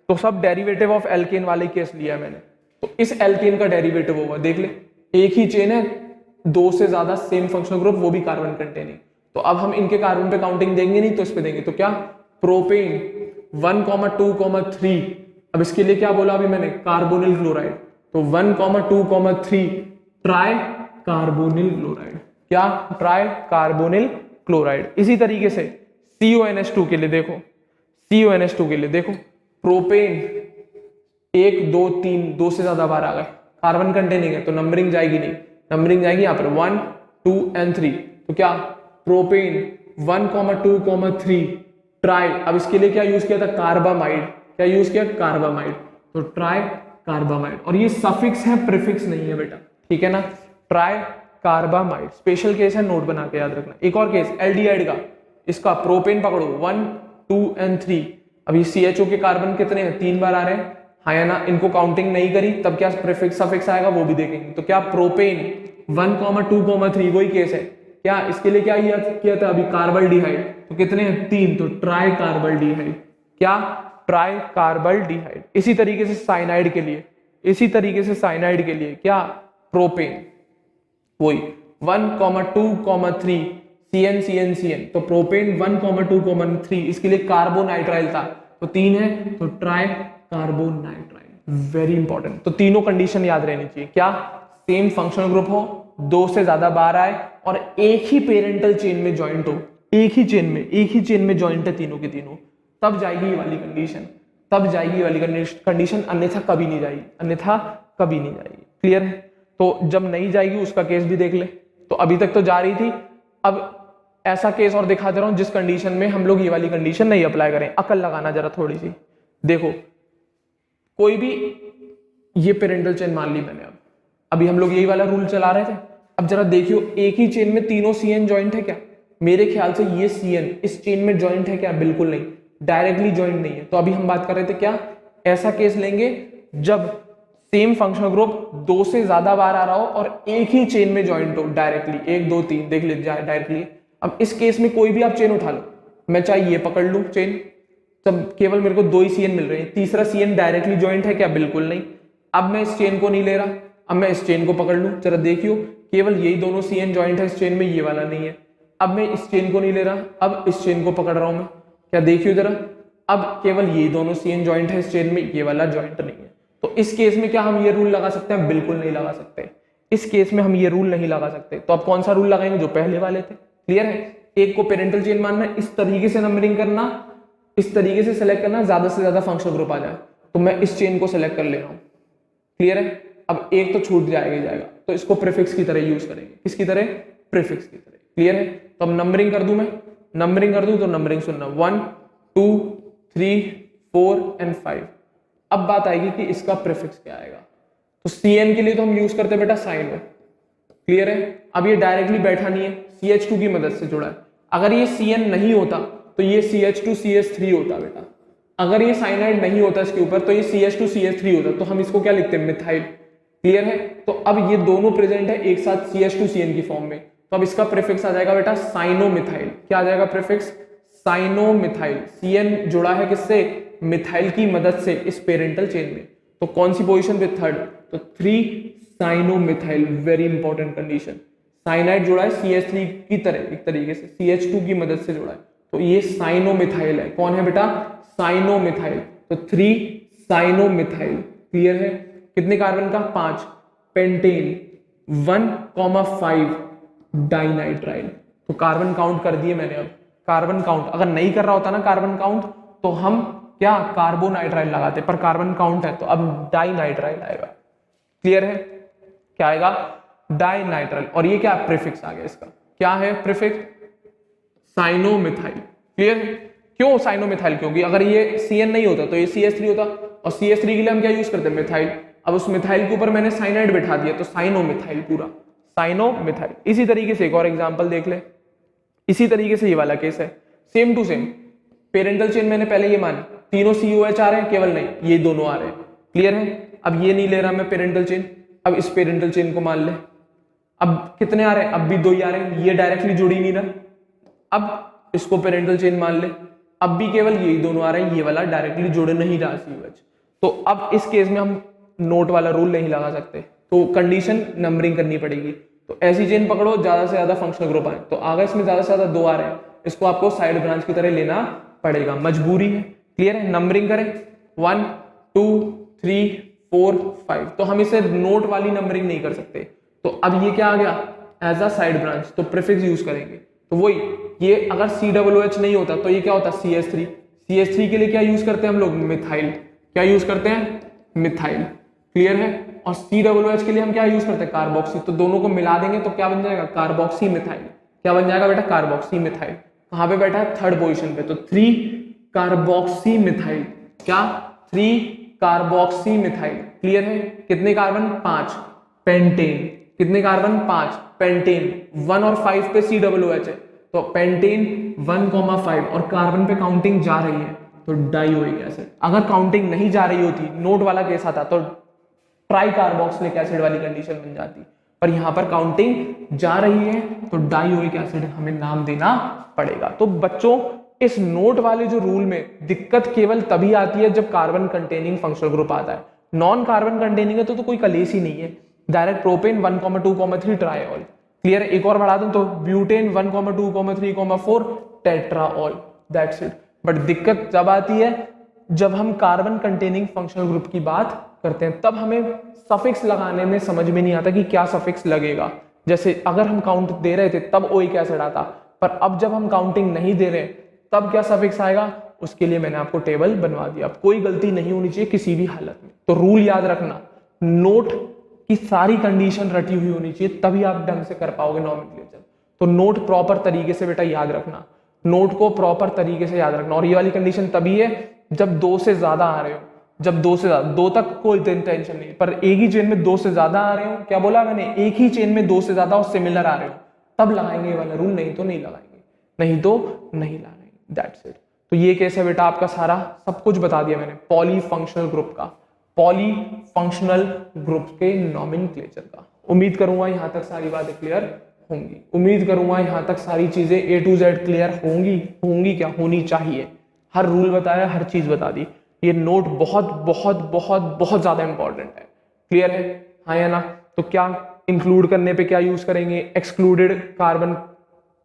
Speaker 1: तो सब डेरिवेटिव ऑफ एल्केन वाले केस लिया है मैंने। तो इस एल्केन का डेरिवेटिव होगा, देख ले, एक ही चेन है, 2 से ज्यादा सेम फंक्शनल ग्रुप, वो भी कार्बन कंटेनिंग। तो अब हम इनके कार्बन पे काउंटिंग देंगे नहीं, तो इस पे देंगे। तो क्या प्रोपेन 1,2,3, अब इसके लिए क्या बोला अभी मैंने, कार्बोनिल क्लोराइड। तो 1,2,3 ट्राई कार्बोनिल क्लोराइड, क्या ट्राई कार्बोनिल क्लोराइड। इसी तरीके से CONH2 के लिए देखो, CONH2 के लिए देखो, प्रोपेन 1 2 3 2 से ज्यादा बार आ गए, कार्बन कंटेनिंग है तो नंबरिंग जाएगी नहीं, नंबरिंग जाएगी यहाँ पर 1 2 एंड 3। तो क्या प्रोपेन 1,2,3 ट्राई, अब इसके लिए क्या यूज किया था, कार्बामाइड, क्या यूज किया, कार्बामाइड। तो ट्राई कार्बामाइड, और ये सफिक्स है, प्रीफिक्स नहीं है बेटा, ठीक है ना, ट्राई कार्बामाइड। स्पेशल केस है, नोट बना के याद रखना। एक और केस एल्डिहाइड का, इसका प्रोपेन पकड़ो 1 2 एंड 3। अब ये CHO के कार्बन कितने हैं, 3 बार आ रहे हैं, हाँ या ना, इनको काउंटिंग नहीं करी, तब क्या प्रीफिक्स सफिक्स आएगा वो भी देखेंगे। तो क्या प्रोपेन 1,2,3 वही केस है, क्या इसके लिए क्या किया था अभी, कार्बल्डिहाइड, तो कितने हैं, 3, तो ट्राई कार्बल्डिहाइड, क्या ट्राई कार्बल्डिहाइड। इसी तरीके से साइनाइड के लिए, इसी तरीके से साइनाइड के लिए क्या प्रोपेन वही 1,2,3 CN CN CN, तो प्रोपेन 1,2,3, इसके लिए कार्बोनाइट्राइल था तो 3 है, तो ट्राई कार्बोनाइट्राइल। Very important. तो तीनों कंडीशन याद रहनी चाहिए, क्या सेम फंक्शनल ग्रुप हो, 2 से ज्यादा बार आए और एक ही पेरेंटल चेन में ज्वाइंट हो, एक ही चेन में ज्वाइंट है तीनों के तीनों, तब जाएगी ये वाली कंडीशन, तब जाएगी ये वाली कंडीशन, अन्यथा कभी नहीं जाएगी, अन्यथा कभी नहीं जाएगी। क्लियर है? तो जब नहीं जाएगी उसका केस भी देख ले। तो अभी तक तो जा रही थी, अब ऐसा केस और दिखा दे रहा हूं जिस कंडीशन में हम लोग ये वाली कंडीशन नहीं अप्लाई करें। अकल लगाना जरा थोड़ी सी, देखो कोई भी ये पेरेंटल चेन मान ली मैंने, अब अभी हम लोग यही वाला रूल चला रहे थे। अब जरा देखियो, एक ही चेन में तीनों CN ज्वाइंट है क्या, मेरे ख्याल से ये CN इस चेन में ज्वाइंट है क्या, बिल्कुल नहीं, डायरेक्टली ज्वाइंट नहीं है। तो अभी हम बात कर रहे थे क्या, ऐसा केस लेंगे जब सेम फंक्शनल ग्रुप 2 से ज्यादा बार आ रहा हो और एक ही चेन में ज्वाइंट हो डायरेक्टली, 1 2 3 देख लीजिए डायरेक्टली। अब इस केस में कोई भी आप चेन उठा लो, मैं चाहे ये पकड़ लूं चेन, तब केवल मेरे को 2 ही CN मिल रहे हैं, तीसरा CN डायरेक्टली ज्वाइंट है क्या, बिल्कुल नहीं। अब मैं इस चेन को नहीं ले रहा, अब मैं इस चेन को पकड़ लूं, जरा देखियो केवल यही दोनों CN ज्वाइंट है इस चेन में, ये वाला नहीं है। अब मैं इस चेन को नहीं ले रहा, अब इस चेन को पकड़ रहा हूं मैं, क्या देखियो जरा, अब केवल ये दोनों CN ज्वाइंट है इस चेन में, ये वाला ज्वाइंट नहीं है। तो इस केस में क्या हम ये रूल लगा सकते हैं, बिल्कुल नहीं लगा सकते। इस केस में हम ये रूल नहीं लगा सकते। तो अब कौन सा रूल लगाएंगे, जो पहले वाले थे। क्लियर है? एक को पेरेंटल चेन मानना, इस तरीके से नंबरिंग करना, इस तरीके से सेलेक्ट करना, ज्यादा से ज्यादा फंक्शनल ग्रुप आ जाए। तो मैं इस चेन को सेलेक्ट कर ले रहा हूं। क्लियर है? अब एक तो छूट जाएगा ही जाएगा, तो इसको प्रीफिक्स की तरह यूज करेंगे। किसकी तरह? प्रीफिक्स की तरह। क्लियर है? तो अब नंबरिंग कर दूं, मैं नंबरिंग कर दूं, तो नंबरिंग सुनना 1 2 3 4 एंड 5। अब बात आएगी कि इसका प्रीफिक्स क्या आएगा। तो CN के लिए तो हम यूज करते हैं बेटा साइनो। क्लियर है? अब ये डायरेक्टली बैठा नहीं है, CH2 की मदद से जुड़ा है। अगर ये CN नहीं होता तो ये CH2 CH3 होता बेटा। अगर ये साइनाइड नहीं होता इसके ऊपर तो ये CH2 CH3 होता। तो हम इसको क्या लिखते हैं, मिथाइल। क्लियर है? तो अब ये दोनों प्रेजेंट है एक साथ CH2 CN की फॉर्म में, तो अब इसका प्रीफिक्स आ जाएगा बेटा साइनोमिथाइल। क्या आ जाएगा प्रीफिक्स? साइनोमिथाइल। CN जुड़ा है किससे? मिथाइल की मदद से इस पेरेंटल चेन में। तो कौन सी पोजीशन पे? थर्ड। तो 3 cyanomethyl. Very important condition. Cyanide जुड़ा है CH3 की तरह, एक तरीके से CH2 की मदद से जुड़ा है, तो ये साइनोमिथाइल है। कौन है बेटा? साइनोमिथाइल। तो 3 साइनोमिथाइल। क्लियर है? कितने कार्बन का? 5। पेंटेन 1,5 डाइनाइट्राइल। तो कार्बन काउंट कर दिए मैंने। अब कार्बन काउंट अगर नहीं कर रहा होता ना कार्बन काउंट, तो हम क्या कार्बोनाइट्राइल लगाते, पर कार्बन काउंट है तो अब डाइनाइट्राइल आएगा। क्लियर है? क्या आएगा? डाइनाइट्राइल। और ये क्या प्रीफिक्स आ गया इसका, क्या है प्रीफिक्स? साइनोमिथाइल। क्लियर है? क्यों साइनोमिथाइल? क्योंकि अगर ये CN नहीं होता तो ये CH3 होता, और CH3 के लिए हम क्या यूज करते हैं? मिथाइल। अब उस मिथाइल के ऊपर मैंने साइनाइड बिठा दिया तो साइनोमिथाइल, पूरा साइनोमिथाइल। इसी तरीके से एक और एग्जांपल देख ले, इसी तरीके से ये वाला केस है, same to same. Parental chain मैंने पहले ये मानी, तीनों COH आ रहे हैं, केवल नहीं ये दोनों आ रहे हैं। क्लियर है? अब ये नहीं ले रहा मैं पेरेंटल चेन, अब इस पेरेंटल चेन को मान ले, अब कितने आ रहे हैं? अब भी 2 ही आ रहे हैं, ये डायरेक्टली जोड़ ही नहीं रहा। अब इसको पेरेंटल चेन मान ले, अब भी केवल यही दोनों आ रहे हैं, ये वाला डायरेक्टली जोड़ नहीं रहा COH। तो अब इस केस में हम नोट वाला रूल नहीं लगा सकते, तो कंडीशन नंबरिंग करनी पड़ेगी। तो ऐसी चेन पकड़ो ज्यादा से ज्यादा फंक्शनल ग्रुप आए, तो आगे इसमें ज्यादा से ज्यादा 2 आ रहे हैं, इसको आपको साइड ब्रांच की तरह लेना पड़ेगा, मजबूरी है। क्लियर है? नंबरिंग करें 1 2 3 4 5, तो हम इसे नोट वाली नंबरिंग नहीं कर सकते। तो अब ये क्या आ गया? एज अ साइड ब्रांच, तो प्रीफिक्स यूज करेंगे। तो वही, ये अगर COOH नहीं होता तो ये क्या होता? CH3। CH3 के लिए क्या यूज करते हैं हम लोग? मिथाइल। क्या यूज करते हैं? मिथाइल। क्लियर है? और COOH के लिए हम क्या यूज करते हैं? कार्बोक्सी। तो दोनों को मिला देंगे तो क्या बन जाएगा? Carboxy methyl. क्या बन जाएगा बेटा? Carboxy methyl. कहां पे बैठा है? 3rd पोजीशन पे, तो 3 कार्बोक्सी मिथाइल। क्या? 3 कार्बोक्सी मिथाइल। क्लियर है? कितने कार्बन? 5। पेंटेन। कितने कार्बन? 5। पेंटेन 1 और 5 पे COOH है, तो पेंटेन 1,5, और कार्बन पे काउंटिंग जा रही है तो डाइओइक एसिड। अगर काउंटिंग नहीं जा रही होती, नोट वाला केस आता, तो ट्राई कार्बोक्सिलिक एसिड वाली कंडीशन बन जाती, पर यहां पर काउंटिंग जा रही है तो डाइओइक एसिड हमें नाम देना पड़ेगा। तो बच्चों, इस नोट वाले जो रूल में दिक्कत केवल तभी आती है जब कार्बन कंटेनिंग फंक्शनल ग्रुप आता है। नॉन कार्बन कंटेनिंग है तो कोई कलेश ही नहीं है, डायरेक्ट प्रोपेन 1,2,3 ट्राइऑल। क्लियर है? एक और बढ़ा दूं तो ब्यूटेन 1,2,3,4 टेट्राऑल, दैट्स इट। बट दिक्कत जब आती है जब हम कार्बन कंटेनिंग फंक्शनल ग्रुप की बात करते हैं, तब हमें सफिक्स लगाने में समझ में नहीं आता कि क्या सफिक्स लगेगा। जैसे अगर हम काउंट दे रहे थे तब ओइक एसिड आता, पर अब जब हम काउंटिंग नहीं दे रहे तब क्या सफिक्स आएगा, उसके लिए मैंने आपको टेबल बनवा दिया। अब कोई गलती नहीं होनी चाहिए किसी भी हालत में। तो रूल याद रखना, नोट की सारी कंडीशन रटी हुई होनी चाहिए, तभी आप ढंग से कर पाओगे नॉमेनक्लेचर। तो नोट प्रॉपर तरीके से बेटा याद रखना, नोट को प्रॉपर तरीके से याद रखना। और ये वाली कंडीशन तभी है जब 2 से ज्यादा आ रहे हो, जब 2 से ज्यादा, 2 तक कोई टेंशन नहीं, पर एक ही चेन में 2 से ज्यादा आ रहे हो, क्या बोला मैंने? एक ही चेन में 2 से ज्यादा और सिमिलर आ रहे हो, तब लगाएंगे ये वाला रूल, नहीं तो नहीं लगाएंगे, नहीं तो नहीं लगाएंगे। That's it. तो ये केस है बेटा आपका, सारा सब कुछ बता दिया मैंने पॉली फंक्शनल ग्रुप का, पॉली फंक्शनल ग्रुप के नॉमेनक्लेचर का। उम्मीद करूंगा यहां तक सारी बातें क्लियर होंगी, उम्मीद करूंगा यहां तक सारी चीजें A to Z क्लियर होंगी क्या होनी चाहिए। हर रूल बताया, हर चीज बता दी। ये नोट बहुत बहुत बहुत बहुत ज्यादा इंपॉर्टेंट है। क्लियर है? हाँ या ना? तो क्या इंक्लूड करने पे क्या यूज करेंगे? एक्सक्लूडेड कार्बन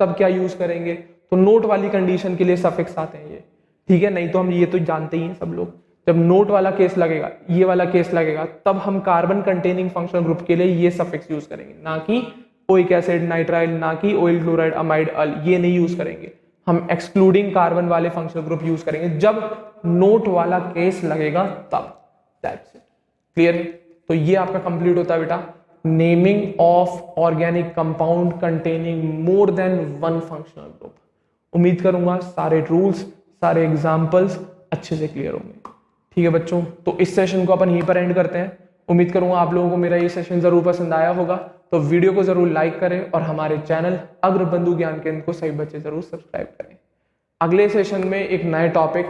Speaker 1: तब क्या यूज करेंगे? तो नोट वाली कंडीशन के लिए सफिक्स आते हैं ये, ठीक है? नहीं तो हम ये तो जानते ही हैं सब लोग, जब नोट वाला केस लगेगा, ये वाला केस लगेगा, तब हम कार्बन कंटेनिंग फंक्शनल ग्रुप के लिए ये सफिक्स यूज करेंगे, ना कि ओइक एसिड, नाइट्राइल, ना कि ऑयल क्लोराइड, अमाइड, अल, ये नहीं यूज करेंगे। हम एक्सक्लूडिंग कार्बन वाले फंक्शनल ग्रुप यूज करेंगे जब नोट वाला केस लगेगा तब। That's it. क्लियर है? तो ये आपका कंप्लीट होता है बेटा naming of organic compound containing more than 1 functional group. उम्मीद करूंगा सारे रूल्स, सारे एग्जाम्पल्स अच्छे से क्लियर होंगे। ठीक है बच्चों, तो इस सेशन को अपन यहीं पर एंड करते हैं। उम्मीद करूंगा आप लोगों को मेरा ये सेशन जरूर पसंद आया होगा, तो वीडियो को जरूर लाइक करें और हमारे चैनल अग्रबंधु ज्ञान केंद्र को सही बच्चे जरूर सब्सक्राइब करें। अगले सेशन में एक नए topic,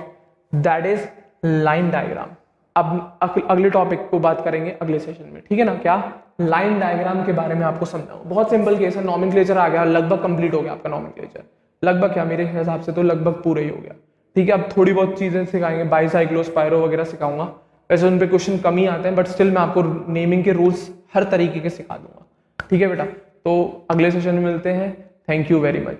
Speaker 1: that is line diagram. अब अगले टॉपिक को बात करेंगे अगले सेशन में, ठीक है ना? क्या? लाइन डायग्राम के बारे में आपको समझाऊं। बहुत सिंपल केस है, नॉमेनक्लेचर आ गया, लगभग कंप्लीट हो गया आपका नॉमेनक्लेचर, लगभग क्या, मेरे हिसाब से तो लगभग पूरा ही हो गया। ठीक है, अब थोड़ी बहुत चीजें सिखाएंगे, बाईसाइक्लो, स्पाइरो वगैरह सिखाऊंगा। वैसे उन पे क्वेश्चन कम ही आते हैं, बट स्टिल मैं आपको नेमिंग के रूल्स हर तरीके के सिखा दूंगा। ठीक है बेटा, तो अगले सेशन में मिलते हैं। Thank you very much.